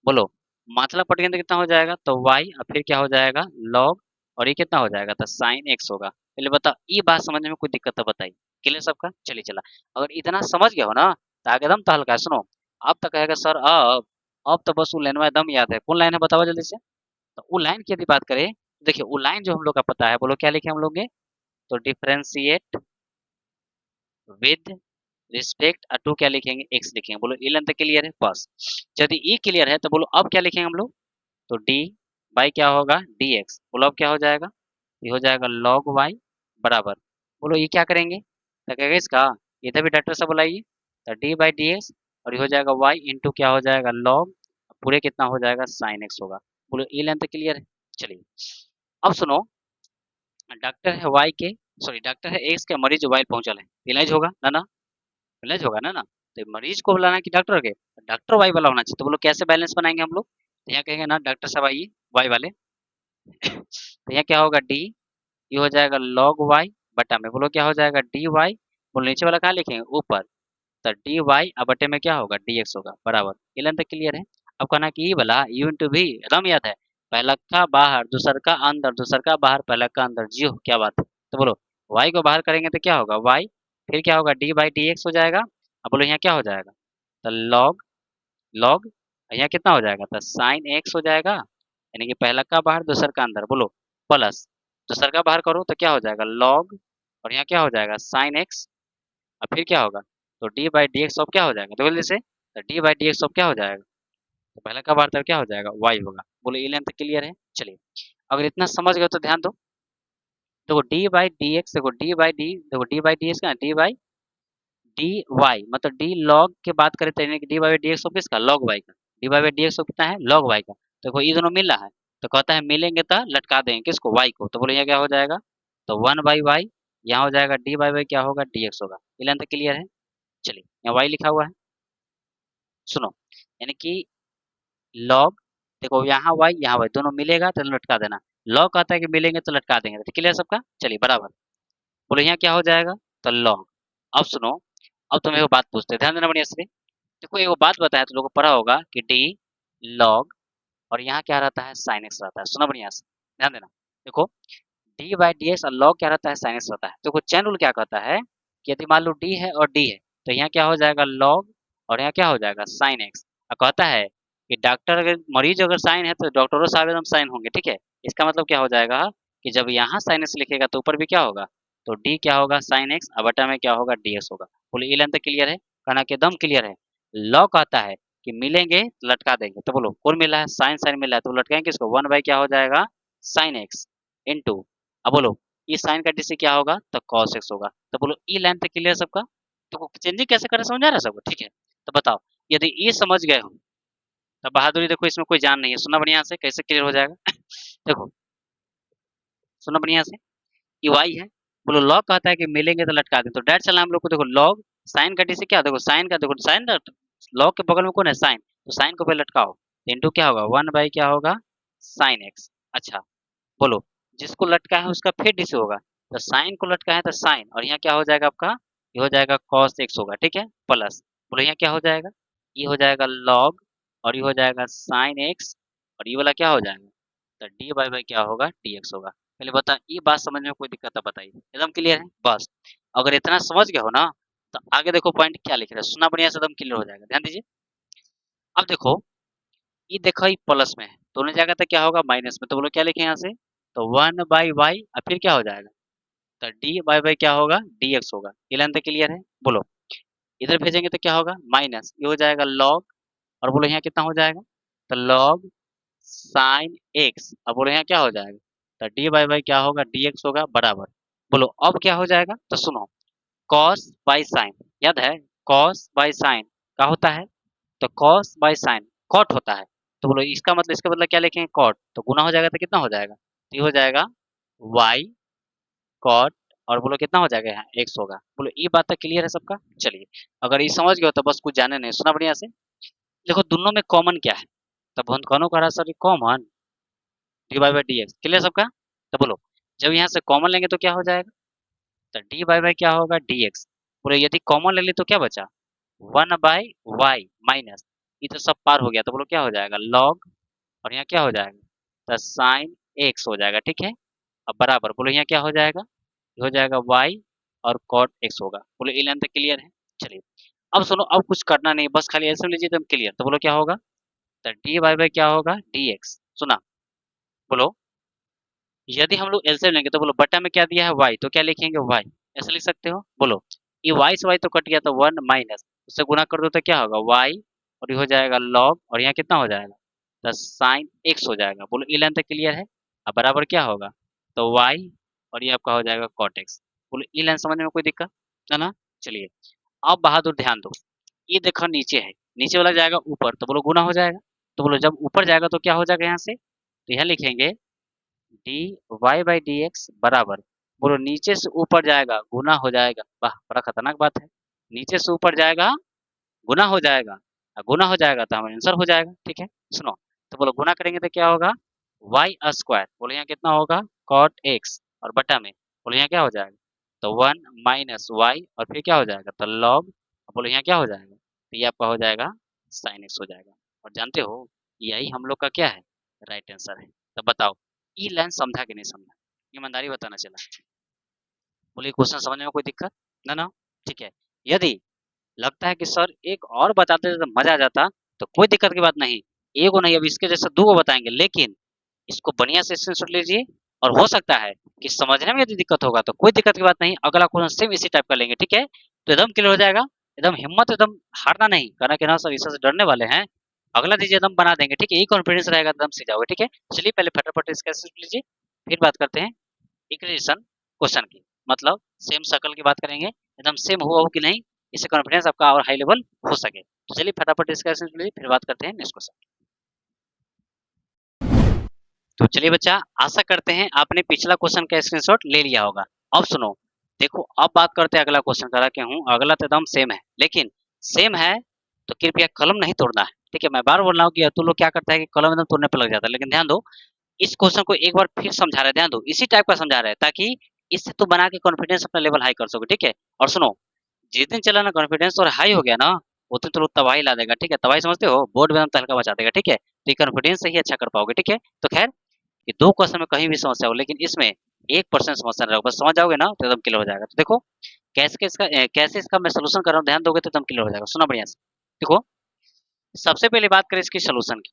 बोलो माथा पटकेंगे तो कितना हो जाएगा, तो y, और फिर क्या हो जाएगा log, और ये कितना हो जाएगा, तो साइन x होगा। पहले बताओ ये बात समझने में कोई दिक्कत तो बताइए, क्लियर सबका। चलिए चला, अगर इतना समझ गए हो ना तो आगे एकदम तो हल्का है। सुनो अब तक कहेगा सर अब तो बस वो लाइन में एकदम याद है, कौन लाइन है बताओ जल्दी से। तो वो लाइन की यदि बात करें, देखिए वो लाइन जो हम लोग का पता है, बोलो क्या लिखे हम लोग ने, तो डिफरेंशिएट विद रिस्पेक्ट टू क्या लिखेंगे, एक्स लिखेंगे। बोलो ये लेंथ क्लियर है, बस। यदि ई क्लियर है तो बोलो अब क्या लिखेंगे हम लोग, तो डी बाई क्या होगा, डी एक्स। बोलो अब क्या हो जाएगा, ये हो जाएगा log y बराबर, बोलो ये क्या करेंगे, तो कहेगा इसका, ये तो भी डॉक्टर साहब बुलाइए, तो डी बाई डी एक्स, और ये हो जाएगा y इंटू क्या हो जाएगा log, पूरे कितना हो जाएगा साइन एक्स होगा। बोलो ये लेंथ क्लियर है। चलिए अब सुनो, डॉक्टर है y के, सॉरी डॉक्टर है एक्स के, मरीज वाई पहुंचल है, इलाज होगा ना ना, इलाज होगा ना ना। तो मरीज को बुलाना है कि डॉक्टर के, डॉक्टर वाई वाला होना चाहिए। तो बोलो कैसे बैलेंस बनाएंगे हम लोग, तो यहाँ कहेंगे ना डॉक्टर साहब आइए वाई वाले, तो यहाँ क्या होगा डी, ये हो जाएगा log वाई बटा में, बोलो क्या हो जाएगा डी वाई। बोलो नीचे वाला कहाँ लिखेंगे, ऊपर, तो डी वाई अब बटे में क्या होगा, डी एक्स होगा बराबर। ये लेंथ क्लियर है। अब कहना कि ये वाला यू इंटू भी एकदम याद है, पहला का बाहर दूसर का अंदर, दूसर का बाहर पहला का अंदर, जियो क्या बात है। तो बोलो वाई को बाहर करेंगे तो क्या होगा वाई, फिर क्या होगा डी बाई डी एक्स हो जाएगा। अब बोलो यहाँ क्या हो जाएगा, तो लॉग लॉग, यहाँ कितना हो जाएगा, तो साइन एक्स हो जाएगा, यानी कि पहला का बाहर दूसर का अंदर, बोलो प्लस दूसर का बाहर करो तो क्या हो जाएगा लॉग, और यहाँ क्या हो जाएगा साइन एक्स, और फिर क्या होगा, तो डी बाई डी एक्स अब क्या हो जाएगा, तो जल्दी से, तो डी बाई डी एक्स अब क्या हो जाएगा, तो पहला का बाहर तब क्या हो जाएगा वाई होगा। बोलो ये लेंथ क्लियर है। चलिए अगर इतना समझ गए तो ध्यान दो, देखो डी बाई डी एक्स, देखो डी बाई डी, देखो डी बाई डी एक्स का डी बाई डी वाई, मतलब डी लॉग की बात करें तो यानी कि डी बाई डी एक्स किसका, लॉग वाई का। डी बाई डी एक्स कितना है, लॉग वाई का। तो देखो ये दोनों मिल रहा है, तो कहता है मिलेंगे तो लटका देंगे किसको, वाई को। तो बोलो यहाँ क्या हो जाएगा, तो वन बाई वाई, यहाँ हो जाएगा डी बाई वाई क्या होगा, डी एक्स होगा। ये लेंथ क्लियर है। चलिए यहाँ वाई लिखा हुआ है, सुनो, यानी कि लॉग, देखो यहाँ वाई यहाँ वाई दोनों मिलेगा तो लटका देना, लॉग कहता है कि मिलेंगे तो लटका देंगे। तो क्लियर सबका, चलिए बराबर। बोलो यहाँ क्या हो जाएगा, तो लॉग। अब सुनो, अब तुम एक बात पूछते हैं, ध्यान देना बढ़िया से। देखो एक बात बताया, तुम लोगों को पढ़ा होगा कि डी लॉग, और यहाँ क्या रहता है साइन एक्स रहता है। सुना बढ़िया से, ध्यान देना। देखो डी बाई डी एक्स और लॉग क्या रहता है, साइन एक्स रहता है। देखो चैन रूल क्या कहता है कि यदि मान लो डी है और डी है, तो यहाँ क्या हो जाएगा लॉग, और यहाँ क्या हो जाएगा साइन एक्स। और कहता है कि डॉक्टर अगर मरीज अगर साइन है तो डॉक्टरों साहब एकदम साइन होंगे, ठीक है। इसका मतलब क्या हो जाएगा कि जब यहाँ साइन एक्स लिखेगा तो ऊपर भी क्या होगा, तो डी क्या होगा साइन एक्स, और बटा में क्या होगा डी एक्स होगा। बोलो ये लेंथ क्लियर है, कहना कि एकदम क्लियर है। लॉ कहता है कि मिलेंगे तो लटका देंगे, तो बोलो कौन मिला है, साइन साइन मिला है, तो लटकाएंगे किसको, वन बाई क्या हो जाएगा साइन एक्स इंटू, अब बोलो ई साइन का डीसी क्या होगा, तो कॉस एक्स होगा। तो बोलो ई लेंथ क्लियर सबका, तो चेंजिंग कैसे करें समझ आ रहा है सबको, ठीक है। तो बताओ यदि ई समझ गए हो तो बहादुरी, देखो इसमें कोई जान नहीं है, सुना बढ़िया से कैसे क्लियर हो जाएगा देखो सुना बढ़िया से, ई वाई है, बोलो लॉग कहता है कि मिलेंगे तो लटका दें, तो डायरेक्ट चलना हम लोग को। देखो लॉग साइन का डीसी क्या, देखो साइन का, देखो साइन, लॉग के बगल में कौन है साइन, तो साइन को पहले लटकाओ, इंटू क्या होगा वन बाई क्या होगा साइन एक्स। अच्छा बोलो जिसको लटका है उसका फिर डीसी होगा, तो साइन को लटका है तो साइन, और यहाँ क्या हो जाएगा आपका, ये हो जाएगा कॉस एक्स होगा, ठीक है प्लस, बोलो यहाँ क्या हो जाएगा, ये हो जाएगा लॉग, और ये हो जाएगा साइन एक्स, और ये वाला क्या हो जाएगा, तो डी बाई बाई क्या होगा डी एक्स होगा। पहले बता ये बात समझ में कोई दिक्कत है बताइए, एकदम क्लियर है बस। अगर इतना समझ गए हो ना तो आगे देखो पॉइंट क्या लिख रहा है, सुना बढ़िया से एकदम क्लियर हो जाएगा, ध्यान दीजिए। अब देखो ये देखो ये प्लस में है, दोनों जगह तक क्या होगा माइनस में, तो बोलो क्या लिखे यहाँ से, तो वन बाई वाई, और फिर क्या हो जाएगा, तो डी बाई बाई क्या होगा, डी एक्स होगा। ये लाइन तक क्लियर है? बोलो। इधर भेजेंगे तो क्या होगा, माइनस, ये हो जाएगा लॉग, और बोलो यहाँ कितना हो जाएगा, तो लॉग साइन एक्स। अब बोलो यहाँ क्या हो जाएगा, तो डी बाई बाई क्या होगा, डी एक्स होगा बराबर। बोलो अब क्या हो जाएगा, तो सुनो, कॉस बाई साइन, याद है कॉस बाई साइन क्या होता है, तो कॉस बाई साइन कॉट होता है। तो बोलो इसका मतलब, इसका बदला क्या लिखेंगे, कॉट, तो गुना हो जाएगा तो कितना हो जाएगा, तो ये हो जाएगा वाई कॉट, और बोलो कितना हो जाएगा, यहाँ एक्स होगा। बोलो ये बात तक क्लियर है सबका? चलिए, अगर ये समझ गए हो तो बस कुछ जाने नहीं, सुना बढ़िया से। देखो दोनों में कॉमन क्या है, तब कौनों का रहा sir common, D by by d x, clear सबका? तो बोलो जब यहाँ से कॉमन लेंगे तो क्या हो जाएगा, तो डी बाई बाई क्या होगा, डी एक्स। बोलो यदि कॉमन ले ली तो क्या बचा, वन बाई वाई माइनस, ये तो सब पार हो गया, तो बोलो क्या हो जाएगा, लॉग, और यहाँ क्या हो जाएगा, तो साइन एक्स हो जाएगा, ठीक है। अब बराबर, बोलो यहाँ क्या हो जाएगा, ये हो जाएगा वाई और कॉट एक्स होगा। बोलो ये लाइन तक क्लियर है? चलिए अब सुनो, अब कुछ करना नहीं, बस खाली ऐसे लीजिए एकदम क्लियर। तो बोलो क्या होगा, तो डी बाई बाई क्या होगा, डी एक्स। सुना, बोलो यदि हम लोग एलसीएम लेंगे तो बोलो बटा में क्या दिया है, वाई, तो क्या लिखेंगे, वाई, ऐसे लिख सकते हो। बोलो ये वाई से वाई तो कट गया, तो वन माइनस, उससे गुना कर दो तो क्या होगा, वाई, और ये हो जाएगा लॉग, और यहाँ कितना हो जाएगा, तो साइन एक्स हो जाएगा। बोलो ये लाइन तक क्लियर है? अब बराबर क्या होगा, तो वाई, और ये आपका हो जाएगा कॉट एक्स। बोलो ये लाइन समझने में कोई दिक्कत है ना? चलिए अब बहादुर ध्यान दो, ये देखो नीचे है, नीचे वाला जाएगा ऊपर, तो बोलो गुना हो जाएगा। तो बोलो जब ऊपर जाएगा तो क्या हो जाएगा, यहाँ से तो यहाँ लिखेंगे d y by d x बराबर, बोलो नीचे से ऊपर जाएगा गुना हो जाएगा, वाह बड़ा खतरनाक बात है, नीचे से ऊपर जाएगा गुना हो जाएगा, और गुना हो जाएगा तो हमारा आंसर हो जाएगा, ठीक है। सुनो, तो बोलो गुना करेंगे तो क्या होगा, वाई स्क्वायर, बोलो यहाँ कितना होगा, कॉट एक्स, और बटा में बोलो यहाँ क्या हो जाएगा, तो वन माइनस वाई, और फिर क्या हो जाएगा, तो लॉग, बोलो यहाँ क्या हो जाएगा, तो ये आपका हो जाएगा साइन एक्स हो जाएगा। और जानते हो यही हम लोग का क्या है, राइट आंसर है। तो बताओ ई लाइन समझा कि नहीं समझा, ईमानदारी बताना चला। बोलिए क्वेश्चन समझने में कोई दिक्कत ना ना? ठीक है, यदि लगता है कि सर एक और बताते तो मजा आ जाता, तो कोई दिक्कत की बात नहीं, एगो नहीं अब इसके जैसे दो बताएंगे, लेकिन इसको बढ़िया से स्क्रीनशॉट लीजिए, और हो सकता है कि समझने में यदि दिक्कत होगा तो कोई दिक्कत की बात नहीं, अगला क्वेश्चन सेम इसी टाइप का लेंगे, ठीक है। तो एकदम क्लियर हो जाएगा, एकदम हिम्मत, एकदम हारना नहीं, कहना कि ना सर इससे डरने वाले हैं, अगला दीजिए एकदम बना देंगे, ठीक है, ये कॉन्फिडेंस रहेगा एकदम सीख जाओगे, ठीक है। चलिए पहले फटाफट इसका स्क्रीनशॉट लीजिए, फिर बात करते हैं इक्वेशन क्वेश्चन की, मतलब सेम शक्ल की बात करेंगे, एकदम सेम हुआ हो कि नहीं, इससे कॉन्फिडेंस आपका और हाई लेवल हो सके। तो चलिए फटाफट इसका स्क्रीनशॉट लीजिए, फिर बात करते हैं नेक्स्ट क्वेश्चन। तो चलिए बच्चा, आशा करते हैं आपने पिछला क्वेश्चन का स्क्रीनशॉट ले लिया होगा। अब सुनो, देखो अब बात करते हैं अगला क्वेश्चन करा के हूँ, अगला तो एकदम सेम है, लेकिन सेम है तो कृपया कलम नहीं तोड़ना है, ठीक है। मैं बार बोल रहा हूँ कि तू लोग क्या करता है कि कलम एकदम तोड़ने पर लग जाता है, लेकिन ध्यान दो, इस क्वेश्चन को एक बार फिर समझा रहे हैं, ध्यान दो, इसी टाइप का समझा रहे हैं, ताकि इससे तू बना के कॉन्फिडेंस अपना लेवल हाई कर सको, ठीक है। और सुनो, जिस दिन चला ना कॉन्फिडेंस और हाई हो गया ना, उस दिन तो लोग तबाही ला देगा, ठीक है। तबाही समझते हो, बोर्ड में तहलका मचा देगा, ठीक है। तो कॉन्फिडेंस से ही अच्छा कर पाओगे, ठीक है। तो खैर ये दो क्वेश्चन में कहीं भी समस्या हो, लेकिन इसमें 1% समस्या ना रहो, बस समझ जाओगे ना तो एकदम क्लियर हो जाएगा। तो देखो कैसे इसका मैं सोल्यूशन कर रहा हूँ, ध्यान दोगे तो एकदम क्लियर हो जाएगा, सुना बढ़िया से। देखो सबसे पहले बात करें इसकी सोल्यूशन की,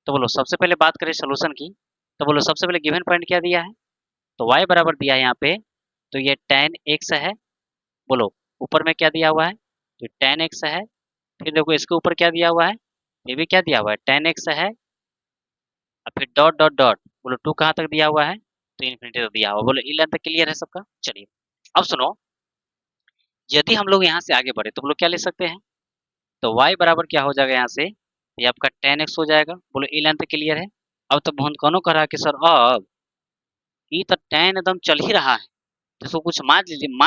तो बोलो सबसे पहले बात करें सोल्यूशन की, तो बोलो सबसे पहले गिवन पॉइंट क्या दिया है, तो y बराबर दिया है यहाँ पे, तो ये tan x है। बोलो ऊपर में क्या दिया हुआ है, तो tan x है। फिर देखो इसके ऊपर क्या दिया हुआ है, ये भी क्या दिया हुआ है, tan x है, और फिर डॉट डॉट डॉट, बोलो 2 कहाँ तक दिया हुआ है, तो इन्फिनिटी तक दिया हुआ है। बोलो ई लाइन तक क्लियर है सबका? चलिए अब सुनो, यदि हम लोग यहाँ से आगे बढ़े तो बोलो क्या ले सकते हैं, तो y बराबर क्या हो जाएगा यहाँ से, ये आपका tan x हो जाएगा। बोलो ई लाइन तक क्लियर है? अब तो बहुत कौन कह रहा है कि सर अब ये तो tan एकदम चल ही रहा है, तो इसको कुछ मान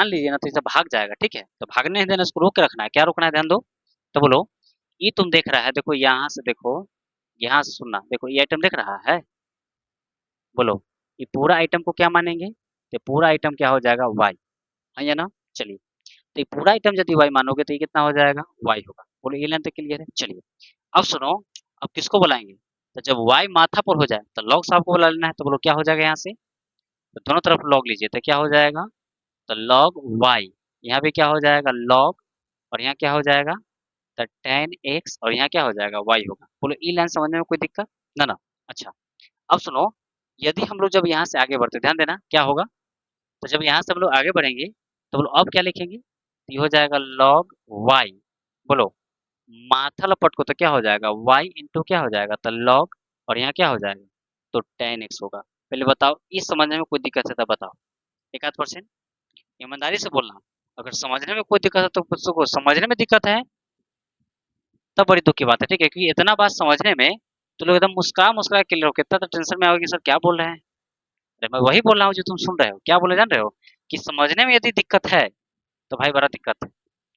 लीजिए ना, तो इसे भाग जाएगा, ठीक है। तो भागने नहीं देना, इसको रोक के रखना है, क्या रोकना है, ध्यान दो। तो बोलो ये तुम देख रहा है, देखो यहाँ से देखो, यहाँ से सुनना, देखो ये आइटम देख रहा है, बोलो ये पूरा आइटम को क्या मानेंगे, तो पूरा आइटम क्या हो जाएगा, y, है या ना? चलिए, तो ये पूरा आइटम यदि y मानोगे तो ये कितना हो जाएगा, y होगा। बोलो ये लेंथ क्लियर है? चलिए अब सुनो, अब किसको बुलाएंगे, तो जब y माथा पर हो जाए तो log साहब को बुला लेना है। तो बोलो क्या हो जाएगा यहाँ से, तो दोनों तरफ log लीजिए, तो क्या हो जाएगा, तो log y, यहाँ पे क्या हो जाएगा log, और यहाँ क्या हो जाएगा, तो tan x, और यहाँ क्या हो जाएगा y होगा। बोलो ई लाइन समझने में कोई दिक्कत ना ना? अच्छा अब सुनो, यदि हम लोग जब यहाँ से आगे बढ़ते, ध्यान देना क्या होगा, तो जब यहाँ से हम लोग आगे बढ़ेंगे तो बोलो अब क्या लिखेंगे, तो ये हो जाएगा log y। बोलो माथा लपट को तो क्या हो जाएगा y इंटू क्या हो जाएगा, तो log, और यहाँ क्या हो जाएगा, तो tan x होगा। पहले बताओ इस समझने में कोई दिक्कत है तो बताओ, एक आध परसेंट ईमानदारी से बोलना। अगर समझने में कोई दिक्कत है तो कुछ को समझने में दिक्कत है तब बड़ी दुख की बात है, ठीक है, क्योंकि इतना बात समझने में तो लोग एकदम मुस्कुरा मुस्कुरा के क्लियर हो, कितना तो टेंशन में आओगे कि सर क्या बोल रहे हैं। अरे मैं वही बोल रहा हूँ जो तुम सुन रहे हो, क्या बोले जान रहे हो, कि समझने में यदि दिक्कत है तो भाई बड़ा दिक्कत है,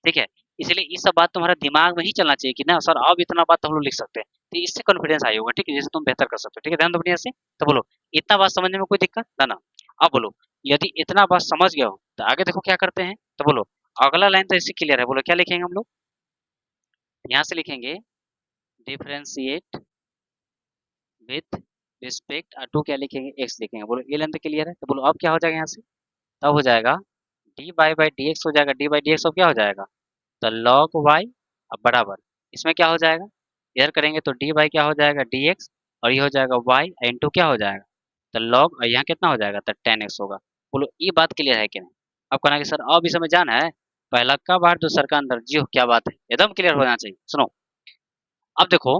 ठीक है। इसलिए ये सब बात तुम्हारा दिमाग में ही चलना चाहिए कि ना सर अब इतना बात तो हम लोग लिख सकते हैं, तो इससे कॉन्फिडेंस आई होगा, ठीक है, जैसे तुम बेहतर कर सकते हो, ठीक है, ध्यान दो बढ़िया से। तो बोलो इतना बात समझने में कोई दिक्कत ना ना। अब बोलो यदि इतना बात समझ गए हो तो आगे देखो क्या करते हैं, तो बोलो अगला लाइन तो इससे क्लियर है, बोलो क्या लिखेंगे हम लोग, यहाँ से लिखेंगे डिफरेंशिएट विथ रिस्पेक्ट टू क्या लिखेंगे, एक्स लिखेंगे। बोलो ये लाइन तो क्लियर है, तो बोलो अब क्या हो जाएगा यहाँ से, तब हो जाएगा D by by d x हो जाएगा, डी बाई डी एक्स अब क्या हो जाएगा, तो log y, अब बराबर इसमें क्या हो जाएगा, इधर करेंगे तो डी बाई क्या हो जाएगा dx, और ये हो जाएगा y इंटू क्या हो जाएगा, तो log, और यहाँ कितना हो जाएगा, तो tan x होगा। बोलो ये बात क्लियर है कि नहीं। अब कहना कि सर अब इस समय जाना है, पहला का बाहर दूसरा का अंदर, जी हो क्या बात है, एकदम क्लियर होना चाहिए। सुनो अब देखो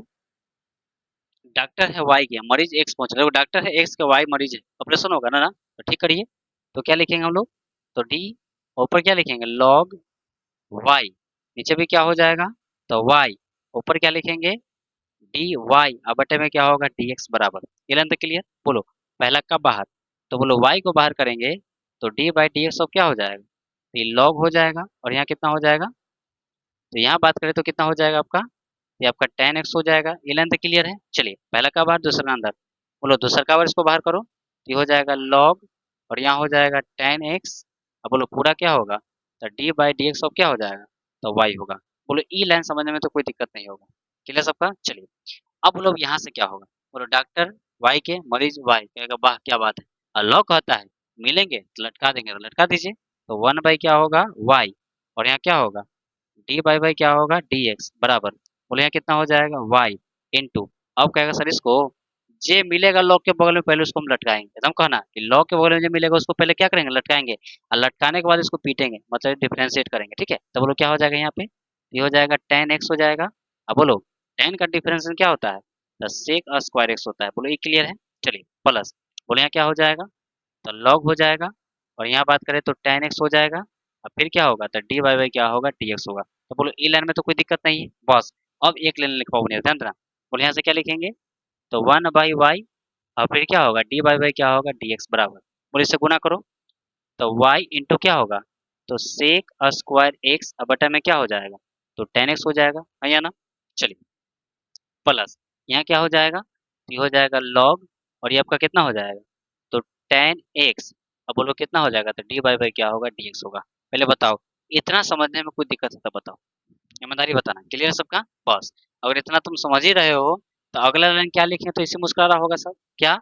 डॉक्टर है वाई के, मरीज एक्स पहुंच रहे हो, डॉक्टर है एक्स का वाई मरीज है, ऑपरेशन होगा ना ना, तो ठीक करिए। तो क्या लिखेंगे हम लोग, तो डी, ऊपर क्या लिखेंगे log y, नीचे भी क्या हो जाएगा, तो y, ऊपर क्या लिखेंगे डी वाई, अब बटे में क्या होगा डी एक्स बराबर, ये लाइन तो क्लियर। बोलो पहला का बाहर, तो बोलो y को बाहर करेंगे तो डी बाई डी एक्स अब क्या हो जाएगा, तो ये log हो जाएगा, और यहाँ कितना हो जाएगा, तो यहाँ बात करें तो कितना हो जाएगा आपका, ये आपका tan x हो जाएगा। ये लाइन तो क्लियर है। चलिए पहला का बाहर दूसरा का अंदर, बोलो दूसरा का बाहर इसको बाहर करो तो ये हो जाएगा log, और यहाँ हो जाएगा tan x, अब बोलो पूरा क्या होगा, तो d बाई डी एक्स अब क्या हो जाएगा, तो y होगा। बोलो ई लाइन समझने में तो कोई दिक्कत नहीं होगा, क्लियर सबका। चलिए अब बोलो यहाँ से क्या होगा, बोलो डॉक्टर वाई के मरीज वाई कहेगा वाह क्या बात है, और लॉ कहता है मिलेंगे तो लटका देंगे, तो लटका दीजिए, तो वन बाई क्या होगा वाई, और यहाँ क्या होगा डी बाई बाई क्या होगा डी एक्स बराबर, बोले यहाँ कितना हो जाएगा वाई इंटू, अब कहेगा सर इसको जे मिलेगा लॉग के बगल में पहले उसको हम लटकाएंगे, एकदम कहना कि लॉग के बगल में जो मिलेगा उसको पहले क्या करेंगे लटकाएंगे, और लटकाने के बाद इसको पीटेंगे, मतलब डिफरेंशिएट करेंगे, ठीक है। तो बोलो क्या हो जाएगा यहाँ पे, ये हो जाएगा tan x हो जाएगा। अब बोलो tan का डिफरेंशिएशन क्या होता है, तो sec स्क्वायर x होता है। बोलो ये क्लियर है। चलिए प्लस, बोले यहाँ क्या हो जाएगा, तो log हो जाएगा, और यहाँ बात करें तो tan x हो जाएगा, और फिर क्या होगा, तो डी बाई बाई क्या होगा dx होगा। तो बोलो ई लाइन में तो कोई दिक्कत नहीं है बस। अब एक लाइन लिखवाओ उन्हें, ध्यान देना। बोले यहाँ से क्या लिखेंगे, तो वन बाई वाई, और फिर क्या होगा डी बाई बाई क्या होगा dx बराबर, बोले इससे गुना करो तो y इंटू क्या होगा, तो सेक स्क्वायर एक्स, अब बटा में क्या हो जाएगा, तो tan x हो जाएगा, है या ना। चलिए प्लस यहाँ क्या हो जाएगा, तो ये हो जाएगा log, और ये आपका कितना हो जाएगा, तो tan x, अब बोलो कितना हो जाएगा, तो डी बाई बाई क्या होगा dx होगा। पहले बताओ इतना समझने में कोई दिक्कत है तो बताओ, ईमानदारी बताना, क्लियर सबका। बस अगर इतना तुम समझ ही रहे हो तो अगला लाइन क्या लिखें, तो इसे मुस्कुरा रहा होगा सब क्या,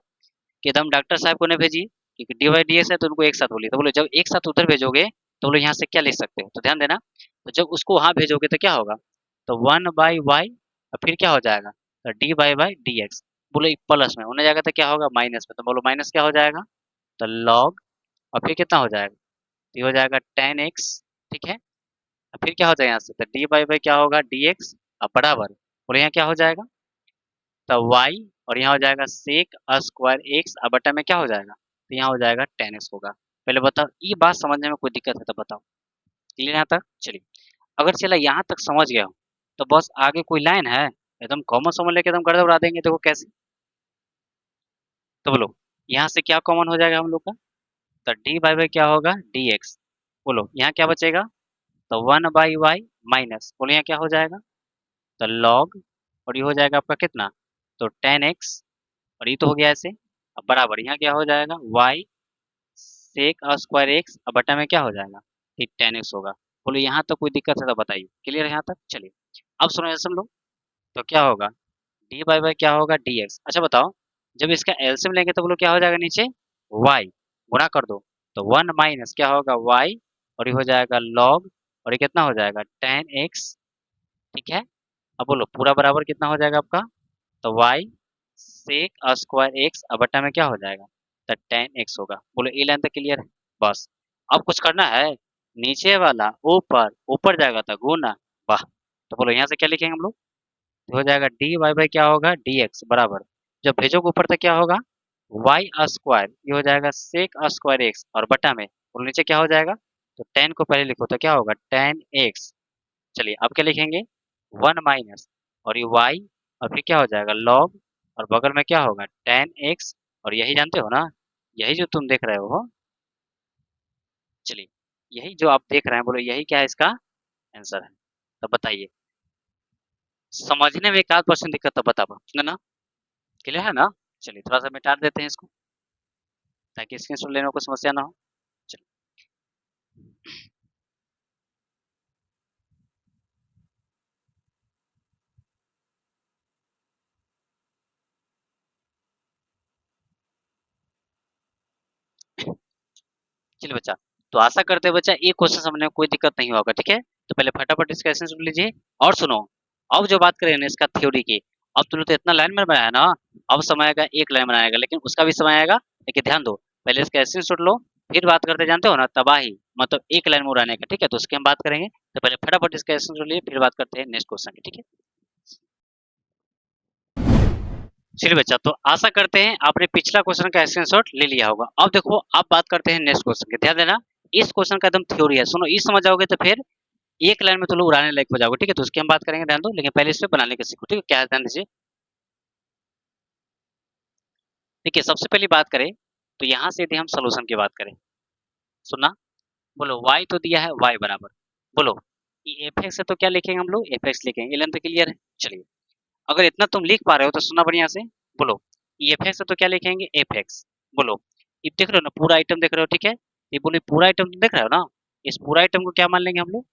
कि एकदम डॉक्टर साहब को नहीं भेजी, क्योंकि डी बाई डी एक्स है तो उनको एक साथ बोलिए, तो बोलो जब एक साथ उधर भेजोगे तो बोलो यहाँ से क्या लिख सकते हो, तो ध्यान देना, तो जब उसको वहां भेजोगे तो क्या होगा, तो वन बाई वाई, और फिर क्या हो जाएगा, तो D by by d x, बोलो प्लस में होने जाएगा तो क्या होगा माइनस में, तो बोलो माइनस क्या हो जाएगा, तो लॉग, और फिर कितना हो जाएगा, तो ये हो जाएगा tan एक्स, ठीक है, और फिर क्या हो जाएगा यहाँ से, तो डी बाई बाई क्या होगा डी एक्स, अब बराबर, बोलो यहाँ क्या हो जाएगा, तो y, और यहाँ हो जाएगा सेक स्क्वायर एक्स, अब बटा में क्या हो जाएगा, तो यहाँ हो जाएगा tan x होगा। पहले बताओ ये बात समझने में कोई दिक्कत है तो बताओ, क्लियर यहाँ तक। चलिए अगर चला यहाँ तक समझ गया हो तो बस आगे कोई लाइन है एकदम कॉमन समझ लेके एकदम गड़बड़ उड़ा देंगे, देखो कैसे। तो बोलो यहाँ से क्या कॉमन हो जाएगा हम लोग का, तो डी बाई बाई क्या होगा डी एक्स, बोलो यहाँ क्या बचेगा, तो वन बाई वाई माइनस, बोलो यहाँ क्या हो जाएगा, तो लॉग, और ये हो जाएगा आपका कितना, तो tan एक्स, और ये तो हो गया ऐसे, अब बराबर यहाँ क्या हो जाएगा y सेक स्क्वायर एक्स, अब बटा में क्या हो जाएगा, फिर tan x होगा। बोलो यहाँ तक कोई दिक्कत है तो बताइए, क्लियर है यहाँ तक। चलिए अब सुनो ऐसे हम लोग, तो क्या होगा डी बाई बाई क्या होगा dx, अच्छा बताओ जब इसका एलसीएम लेंगे तो बोलो क्या हो जाएगा नीचे y, गुणा कर दो तो वन माइनस क्या होगा y, और ये हो जाएगा log, और ये कितना हो जाएगा tan x, ठीक है। अब बोलो पूरा बराबर कितना हो जाएगा आपका, तो y सेक स्क्वायर एक्स, अब बटा में क्या हो जाएगा, तो tan x होगा। बोलो ये लाइन तक क्लियर है। बस। अब कुछ करना है, नीचे वाला ऊपर, ऊपर जाएगा तो गुना, वाह। तो बोलो यहाँ से क्या लिखेंगे हम लोग? तो हो जाएगा डी वाई बाई क्या होगा, डी एक्स बराबर, जब भेजोगे ऊपर तक क्या होगा, वाई स्क्वायर, ये हो जाएगा सेक स्क्वायर एक्स, और बटा में और नीचे क्या हो जाएगा, तो टेन को पहले लिखो तो क्या होगा, टेन एक्स। चलिए अब क्या लिखेंगे, वन माइनस, और ये वाई, और फिर क्या हो जाएगा लॉग, और बगल में क्या होगा टेन एक्स, और यही जानते हो ना, यही जो तुम देख रहे हो, चलिए यही जो आप देख रहे हैं, बोलो यही क्या है इसका आंसर है। तो बताइए, समझने में एक आध परसेंट दिक्कत तो बता पाओ ना, क्लियर है ना? चलिए थोड़ा सा मिटा देते हैं इसको, ताकि स्क्रीनशॉट लेने में कोई समस्या ना हो। चलिए चलिए बच्चा, तो आशा करते हैं बच्चा एक क्वेश्चन समझने में कोई दिक्कत नहीं होगा, ठीक है? तो पहले फटाफट इसका आंसर सुन लीजिए और सुनो। अब जो बात करें ना इसका थ्योरी की, अब तुमने तो इतना लाइन में बनाया ना, अब समय आएगा एक लाइन बनाएगा, लेकिन उसका भी समय आएगा, लेकिन ध्यान दो, पहले इसका एसेंस सुन लो, फिर बात करते जानते हो ना तबाही, मतलब एक लाइन में उड़ाने का, ठीक है? तो उसकी हम बात करेंगे, तो पहले फटाफट इसका एसेंस सुन लीजिए, फिर बात करते हैं नेक्स्ट क्वेश्चन की, ठीक है? चलिए बच्चा, तो आशा करते हैं आपने पिछला क्वेश्चन का स्क्रीनशॉट ले लिया होगा। अब देखो, अब बात करते हैं नेक्स्ट क्वेश्चन की, ध्यान देना। इस क्वेश्चन का एकदम थ्योरी है, सुनो, ये समझ जाओगे तो फिर एक लाइन में तो लोग उड़ाने लायक हो जाओगे, ठीक है? तो उसकी हम बात करेंगे, ध्यान दो, लेकिन पहले इस पे बनाने का सीखो, ठीक है? क्या है, ध्यान दीजिए। देखिए, सबसे पहली बात करें तो यहाँ से यदि हम सोल्यूशन की बात करें, सुनना, बोलो y तो दिया है y बराबर, बोलो ये एफ एक्स है तो क्या लिखेंगे हम लोग, एफ एक्स लिखेंगे, ये तो क्लियर है। चलिए, अगर इतना तुम लिख पा रहे हो तो सुनना बढ़िया से, बोलो ये एफ एक्स है तो क्या लिखेंगे, एफ एक्स, बोलो ये देख रहे हो ना, पूरा आइटम देख रहे हो, ठीक है? ये बोले पूरा आइटम देख रहे हो ना, इस पूरा आइटम को क्या मान लेंगे हम लोग,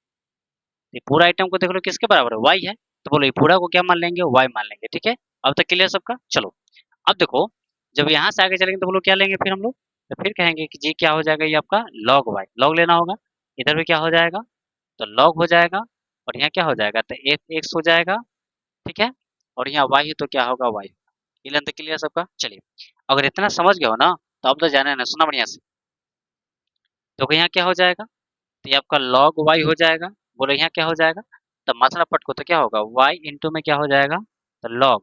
ये पूरा आइटम को देख लो किसके बराबर है, y है, तो बोलो ये पूरा को क्या मान लेंगे, y मान लेंगे, ठीक है? अब तक क्लियर सबका? चलो अब देखो, जब यहाँ से आगे चलेंगे तो बोलो क्या लेंगे फिर हम लोग, तो फिर कहेंगे कि जी क्या हो जाएगा, ये आपका log y, log लेना होगा, इधर भी क्या हो जाएगा, तो log हो जाएगा, और यहाँ क्या हो जाएगा, तो एफ एक्स हो जाएगा, ठीक है? और यहाँ y है तो क्या होगा, y। ये लेंथ क्लियर सबका? चलिए, अगर इतना समझ गए हो ना, तो अब तो जाना है ना, सुना बढ़िया से, तो यहाँ क्या हो जाएगा, तो ये आपका log y हो जाएगा, बोलो यहाँ क्या हो जाएगा, तो मात्रा पट को तो क्या होगा, y इंटू में क्या हो जाएगा, तो log,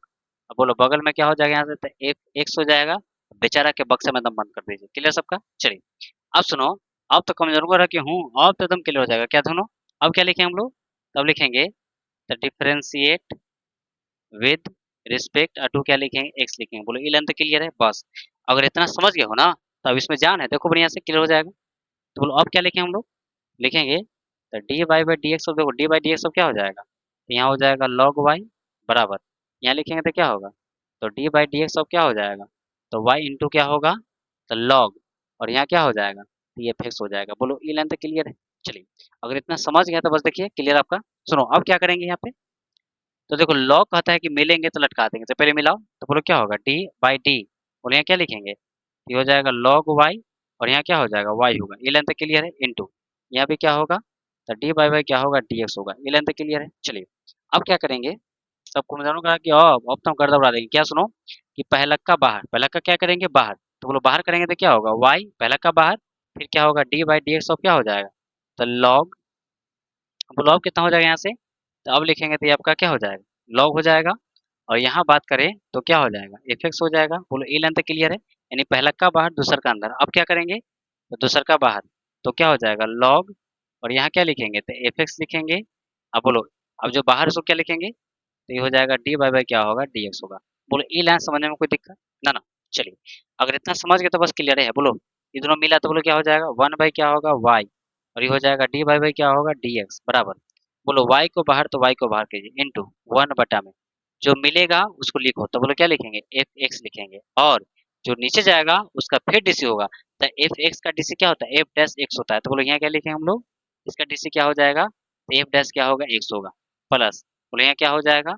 अब बोलो बगल में क्या हो जाएगा यहाँ से, तो एफ एक्स हो जाएगा, बेचारा के बक्से में दम बंद कर दीजिए, क्लियर सबका? चलिए अब सुनो, अब तो कमजोर रखे हूँ, अब तो एकदम क्लियर हो जाएगा, क्या सुनो, अब क्या लिखें हम लोग, तब लिखेंगे the differentiate with respect to क्या लिखेंगे, एक्स लिखेंगे, बोलो ये लेंथ क्लियर है, बस। अगर इतना समझ गए हो ना, तो अब इसमें जान है, देखो बढ़िया से क्लियर हो जाएगा। तो बोलो अब क्या लिखें हम लोग, लिखेंगे तो d y by d x, देखो डी बाई डी एक्स क्या हो जाएगा, तो यहाँ हो जाएगा log वाई बराबर, यहाँ लिखेंगे तो क्या होगा, तो डी बाई डी एक्स क्या हो जाएगा, तो वाई इंटू क्या होगा, तो log, और यहाँ क्या हो जाएगा, तो ये फिक्स हो जाएगा, बोलो ये लाइन तो क्लियर है। चलिए, अगर इतना समझ गया तो बस देखिए क्लियर आपका। सुनो अब क्या करेंगे यहाँ पे, तो देखो log कहता है कि मिलेंगे तो लटका देंगे, तो पहले मिलाओ, तो बोलो क्या होगा, डी बाई डी, बोलो यहाँ क्या लिखेंगे, ये हो जाएगा log वाई, और यहाँ क्या हो जाएगा, वाई होगा, ये लाइन तो क्लियर है, इंटू यहाँ पे क्या होगा, तो डी बाई बाई क्या होगा, डी एक्स होगा, ये लाइन तो क्लियर है। चलिए अब क्या करेंगे, सबको मैं जानूंगा कि अब तो हम गर्दा उड़ा देंगे, क्या सुनो, कि पहलक का बाहर, पहलक का क्या करेंगे, बाहर, तो बोलो बाहर करेंगे तो क्या होगा, वाई पहलक का बाहर, फिर क्या होगा, डी बाई डी एक्स क्या हो जाएगा, तो लॉग, बोलो अब कितना हो जाएगा यहाँ से, तो अब लिखेंगे तो ये आपका क्या हो जाएगा, लॉग हो जाएगा, और यहाँ बात करें तो क्या हो जाएगा, एफ एक्स हो जाएगा, बोलो ए लेंथ क्लियर है, यानी पहलक का बाहर दूसर का अंदर। अब क्या करेंगे, तो दूसर का बाहर, तो क्या हो जाएगा लॉग, और यहाँ क्या लिखेंगे, तो एफ एक्स लिखेंगे। अब बोलो, अब जो बाहर उसको क्या लिखेंगे, तो ये हो जाएगा डी बाई बाई क्या होगा, डी एक्स होगा। बोलो ई लाइन समझने में कोई दिक्कत ना ना? चलिए, अगर इतना समझ गए तो बस क्लियर है, बोलो ये दोनों मिला तो बोलो क्या हो जाएगा, वन बाई क्या होगा, वाई, और ये हो जाएगा डी बाई बाई क्या होगा, डी एक्स बराबर, बोलो वाई को बाहर तो वाई को बाहर कीजिए, इंटू वन बटा में जो मिलेगा उसको लिखो, तो बोलो क्या लिखेंगे, एफ एक्स लिखेंगे, और जो नीचे जाएगा उसका फिर डीसी होगा, तो एफ एक्स का डीसी क्या होता है, एफ डैश एक्स होता है, तो बोलो यहाँ क्या लिखेंगे हम लोग, इसका डीसी क्या हो जाएगा, तो एफ डैश क्या होगा, एक्स होगा, प्लस, बोलो यहाँ क्या हो जाएगा,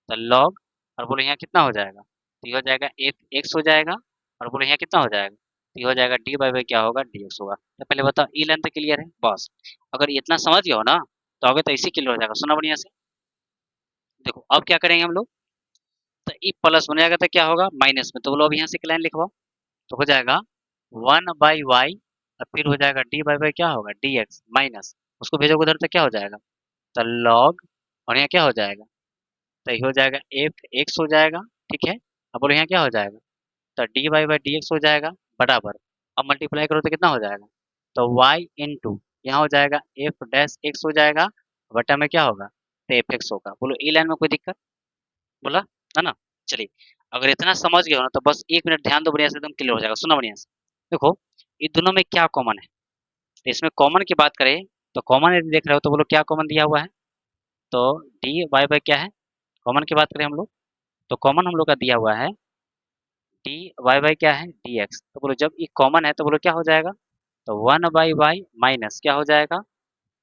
तो लॉग, और बोलो यहाँ कितना हो जाएगा, तो ये हो जाएगा एफ एक्स हो जाएगा, और बोलो यहाँ कितना हो जाएगा, तो ये हो जाएगा डी बाई बाई क्या होगा, डी एक्स होगा। तो पहले बताओ ई लेंथ क्लियर है, बस। अगर ये इतना समझ गया हो ना, तो आगे तो इसी क्लियर हो जाएगा, सुना बढ़िया से। देखो अब क्या करेंगे हम लोग, तो ई प्लस बन जाएगा तो क्या होगा, माइनस में, तो बोलो अब यहाँ से एक लाइन लिखवाओ, तो हो जाएगा वन बाई वाई, और फिर हो जाएगा डी बाई बाई क्या होगा डी एक्स माइनस, उसको भेजोगे उधर तो क्या हो जाएगा, तो लॉग, और यहाँ क्या हो जाएगा, तो ये हो जाएगा एफ एक्स हो जाएगा, ठीक है। अब बोलो यहाँ क्या हो जाएगा, तो D by by d x हो जाएगा बराबर, अब मल्टीप्लाई करो तो कितना हो जाएगा, तो वाई इंटू यहाँ हो जाएगा एफ डैश एक्स हो जाएगा, बटा में क्या होगा, तो एफ एक्स होगा। बोलो ई लाइन में कोई दिक्कत, बोला है ना। चलिए, अगर इतना समझ गए हो ना तो बस 1 मिनट ध्यान दो, बढ़िया से एकदम क्लियर हो जाएगा। सुनो बढ़िया से, देखो ये दोनों में क्या कॉमन है, तो इसमें कॉमन की बात करें तो कॉमन यदि देख रहे हो तो बोलो क्या कॉमन दिया हुआ है, तो डी वाई बाई क्या है, कॉमन की बात करें हम लोग तो कॉमन हम लोग का दिया हुआ है डी वाई बाई क्या है डी एक्स, तो बोलो जब ये कॉमन है तो बोलो क्या हो जाएगा, तो 1/y माइनस क्या हो जाएगा,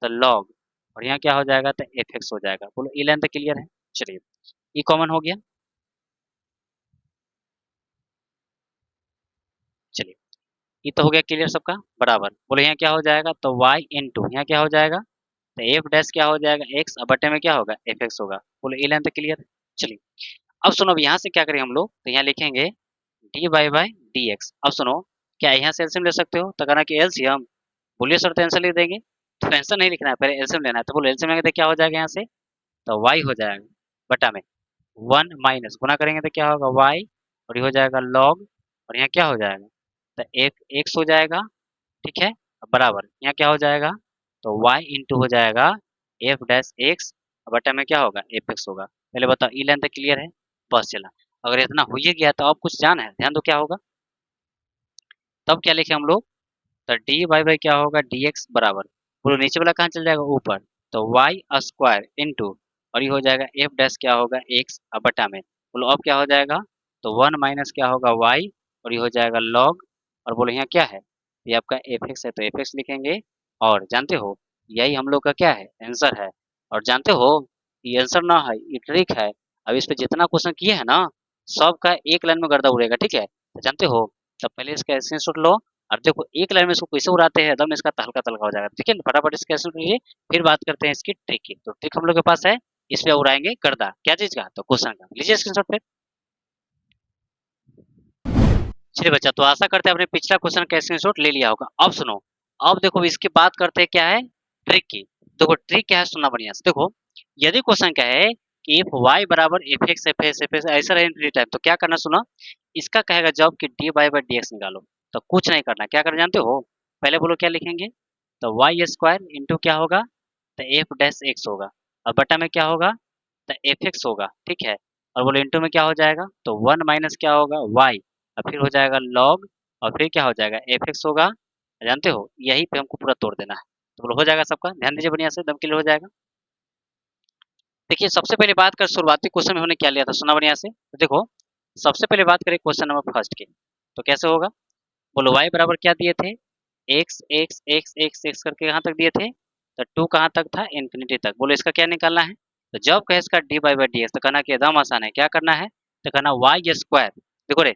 तो लॉग, और यहाँ क्या हो जाएगा, तो एफ एक्स हो जाएगा। बोलो ई लाइन तो क्लियर है। चलिए, ये कॉमन हो गया। चलिए, ये तो हो गया क्लियर सबका बराबर। बोलो यहाँ क्या हो जाएगा, तो y इंटू यहाँ क्या हो जाएगा, तो एफ डैश क्या हो जाएगा एक्स, अब बटे में क्या होगा एफ एक्स होगा। बोलो ई लाइन तो क्लियर है। चलिए, अब सुनो, अब यहाँ से क्या करें हम लोग, तो यहाँ लिखेंगे D by by d x. अब सुनो, क्या यहाँ से एलसीएम ले सकते हो, तो कहना कि एलसीएम, बोलिए सर तो आंसर लिख देंगे, तो आंसर नहीं लिखना है, पहले एलसीएम लेना है। तो बोलो एलसीएम लेंगे तो क्या हो जाएगा यहाँ से, तो वाई हो जाएगा बटा में 1 गुना करेंगे तो क्या होगा वाई, और ये हो जाएगा लॉग, और यहाँ क्या हो जाएगा, तो एफ एक्स हो जाएगा, ठीक है। अब बराबर यहाँ क्या हो जाएगा, तो y इंटू हो जाएगा एफ डैश एक्स, बटा में क्या होगा एफ एक्स होगा। पहले बताओ ई लाइन तक क्लियर है, बस चला। अगर इतना हो ही गया तो अब कुछ जान है, ध्यान दो क्या होगा, तब क्या लिखे हम लोग, तो डी वाई बाई क्या होगा डी एक्स बराबर, बोलो नीचे वाला कहाँ चल जाएगा ऊपर, तो वाई स्क्वायर इंटू, और ये हो जाएगा एफ डैश क्या होगा एक्स, अब बटा में, बोलो अब क्या हो जाएगा, तो 1 क्या होगा वाई, और ये हो जाएगा लॉग, और बोलो यहाँ क्या है, ये आपका एफ एक्स है तो एफ एक्स लिखेंगे। और जानते हो यही हम लोग का क्या है आंसर है। और जानते हो ये आंसर ना है, ये ट्रिक है। अब इस पे जितना क्वेश्चन किए हैं ना, सबका एक लाइन में गर्दा उड़ेगा, ठीक है। तो जानते हो, तब पहले इसका स्क्रीनशॉट लो, और देखो एक लाइन में इसको कैसे उड़ाते हैं, एकदम इसका तहलका तहलका हो जाएगा, ठीक है। फटाफट इसका स्क्रीनशॉट लीजिए, फिर बात करते हैं इसकी ट्रिक की। तो ट्रिक हम लोग के पास है, इस पे उड़ाएंगे गर्दा, क्या चीज का, तो क्वेश्चन का। लीजिए स्क्रीनशॉट पे। चलिए बच्चा, तो आशा करते हैं आपने पिछला क्वेश्चन का स्क्रीनशॉट ले लिया होगा। अब सुनो, अब देखो इसकी बात करते हैं क्या है ट्रिक की। देखो ट्रिक क्या है, सुनना बढ़िया से। देखो यदि क्वेश्चन क्या है कि इफ y बराबर एफ एक्स ऐसा रहे इनफिनिटी टाइम, तो क्या करना, सुना, इसका कहेगा जब कि d y by d x निकालो, तो कुछ नहीं करना, क्या करना जानते हो, पहले बोलो क्या लिखेंगे, तो वाई स्क्वायर इंटू क्या होगा, तो एफ डैश एक्स होगा, और बटा में क्या होगा, तो एफ एक्स होगा, ठीक है। और बोलो इंटू में क्या हो जाएगा, तो 1 क्या होगा वाई, और फिर हो जाएगा लॉग, और फिर क्या हो जाएगा एफ एक्स होगा। जानते हो यही पे हमको पूरा तोड़ देना है। तो बोलो हो जाएगा सबका, ध्यान दीजिए बढ़िया से, एकदम क्लियर हो जाएगा। देखिए सबसे पहले बात कर शुरुआती क्वेश्चन में हमने क्या लिया था, सुना बढ़िया से। तो देखो सबसे पहले बात करें क्वेश्चन नंबर फर्स्ट की, तो कैसे होगा, बोलो y बराबर क्या दिए थे, x x x x x करके कहाँ तक दिए थे, तो 2 कहाँ तक था, इन्फिनिटी तक। बोलो इसका क्या निकालना है, तो जब कहे इसका D by by d x, तो कहना कि एकदम आसान है, क्या करना है, तो कहना वाई स्क्वायर, देखो रे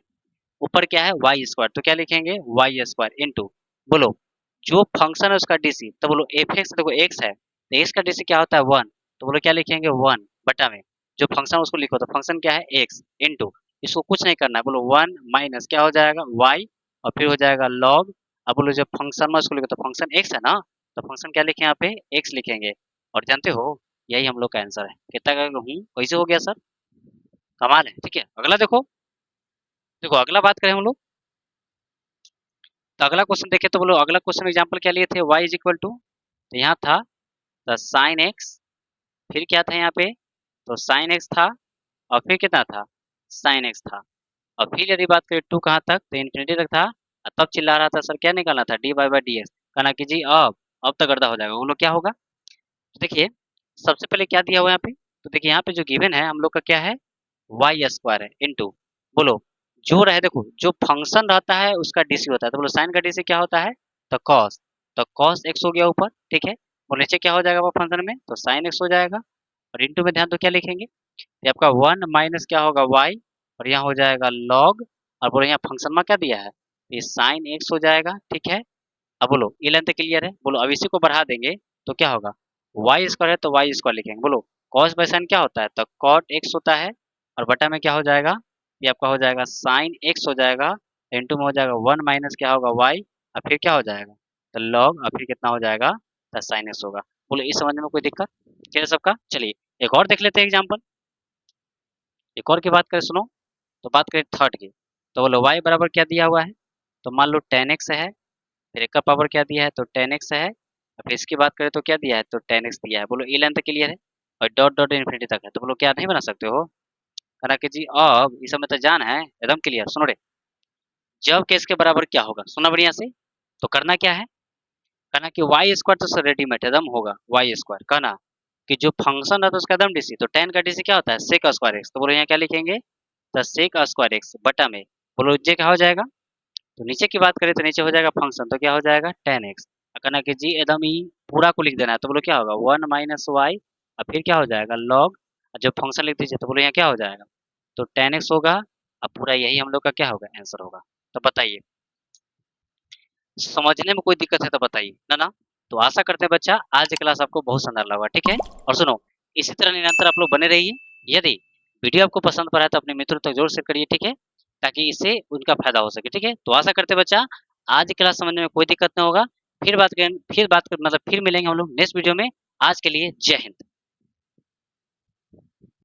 ऊपर क्या है वाई स्क्वायर, तो क्या लिखेंगे वाई स्क्वायर इंटू, बोलो जो फंक्शन है उसका डीसी, तो बोलो एफ एक्स, देखो एक्स है तो एक्स का डीसी क्या होता है 1, तो बोलो क्या लिखेंगे 1 बटा में जो फंक्शन उसको लिखो, तो फंक्शन क्या है एक्स इंटू, इसको कुछ नहीं करना है, बोलो 1 क्या हो जाएगा वाई, और फिर हो जाएगा लॉग। अब बोलो जब फंक्शन में उसको लिखो तो फंक्शन एक्स है ना, तो फंक्शन क्या लिखे यहाँ पे एक्स लिखेंगे। और जानते हो यही हम लोग का आंसर है। कितना का हूँ कैसे हो गया सर, कमाल है, ठीक है। अगला देखो, देखो अगला बात करें हम लोग, तो अगला क्वेश्चन देखें तो बोलो अगला क्वेश्चन एग्जांपल क्या लिए थे, y इज इक्वल टू, तो यहाँ था द साइन एक्स, फिर क्या था यहाँ पे, तो साइन एक्स था, और फिर कितना था, साइन एक्स था, और फिर यदि बात करें 2 कहाँ तक, तो इन्फिनिटी तक था, और तब चिल्ला रहा था सर क्या निकालना था, D by by d x. कहना कि जी अब तक गर्दा हो जाएगा, वो लोग क्या होगा। तो देखिए सबसे पहले क्या दिया हुआ है यहाँ पे, तो देखिए यहाँ पे जो गिवन है हम लोग का क्या है, वाई स्क्वायर है इंटू, बोलो जो रहे, देखो जो फंक्शन रहता है उसका डीसी होता है, तो बोलो साइन का डीसी क्या होता है, तो कॉस एक्स हो गया ऊपर, ठीक है। बोलो नीचे क्या हो जाएगा वो फंक्शन में, तो साइन एक्स हो जाएगा, और इंटू में ध्यान तो क्या लिखेंगे, ये आपका 1 क्या होगा वाई, और यहाँ हो जाएगा लॉग, और बोलो यहाँ फंक्शन में क्या दिया है, ये साइन एक्स हो जाएगा, ठीक है। अब बोलो ये लेंथ क्लियर है, बोलो अब इसी को बढ़ा देंगे तो क्या होगा, वाई स्क्वायर है तो वाई स्क्वायर लिखेंगे, बोलो कॉस बाई साइन क्या होता है, तो कॉट एक्स होता है, और बटा में क्या हो जाएगा, ये आपका हो जाएगा साइन एक्स हो जाएगा, इंटू में हो जाएगा 1 क्या होगा वाई, और फिर क्या हो जाएगा, तो log और फिर कितना हो जाएगा, तो sin x होगा। बोलो इस समझने में कोई दिक्कत? क्लियर सबका? चलिए एक और देख लेते हैं एग्जाम्पल। एक और की बात करें सुनो, तो बात करें थर्ड की। तो बोलो y बराबर क्या दिया हुआ है, तो मान लो tan x है, फिर एक का पावर क्या दिया है, तो tan x है, और फिर इसकी बात करें तो क्या दिया है, तो tan x दिया है। बोलो e लेंथ क्लियर है और डॉट डॉट इन्फिनिटी तक है, तो बोलो क्या नहीं बना सकते हो? करा कि जी अब इस समय तो जान है एकदम क्लियर। सुनो रे, जब केस के बराबर क्या होगा, सुना बढ़िया से। तो करना क्या है, कहना कि वाई स्क्वायर तो रेडीमेड एकदम होगा, वाई स्क्वायर कहना कि जो फंक्शन है तो उसका एकदम डीसी, तो टेन का डीसी क्या होता है, सेक स्क्वायर एक्स। तो बोलो यहाँ क्या लिखेंगे, तो सेक स्क्वायर एक्स बटा में, बोलो जे क्या हो जाएगा, तो नीचे की बात करें तो नीचे हो जाएगा फंक्शन, तो क्या हो जाएगा टेन एक्स। कहना कि जी एकदम ही पूरा को लिख देना है, तो बोलो क्या होगा वन माइनस वाई, और फिर क्या हो जाएगा लॉग, जब फंक्शन लिख दीजिए तो बोलो यहाँ क्या हो जाएगा, तो टेन एक्स होगा, अब पूरा यही हम लोग का क्या होगा, आंसर होगा। तो बताइए समझने में कोई दिक्कत है तो बताइए ना ना। तो आशा करते हैं बच्चा आज की क्लास आपको बहुत शानदार लगा, ठीक है। और सुनो, इसी तरह निरंतर आप लोग बने रहिए। यदि वीडियो आपको पसंद पड़ा है तो अपने मित्रों तक जरूर शेयर करिए, ठीक है, ताकि इससे उनका फायदा हो सके, ठीक है। तो आशा करते हैं बच्चा आज की क्लास समझने में कोई दिक्कत नहीं होगा। फिर बात करें, फिर बात कर मतलब फिर मिलेंगे हम लोग नेक्स्ट वीडियो में। आज के लिए जय हिंद।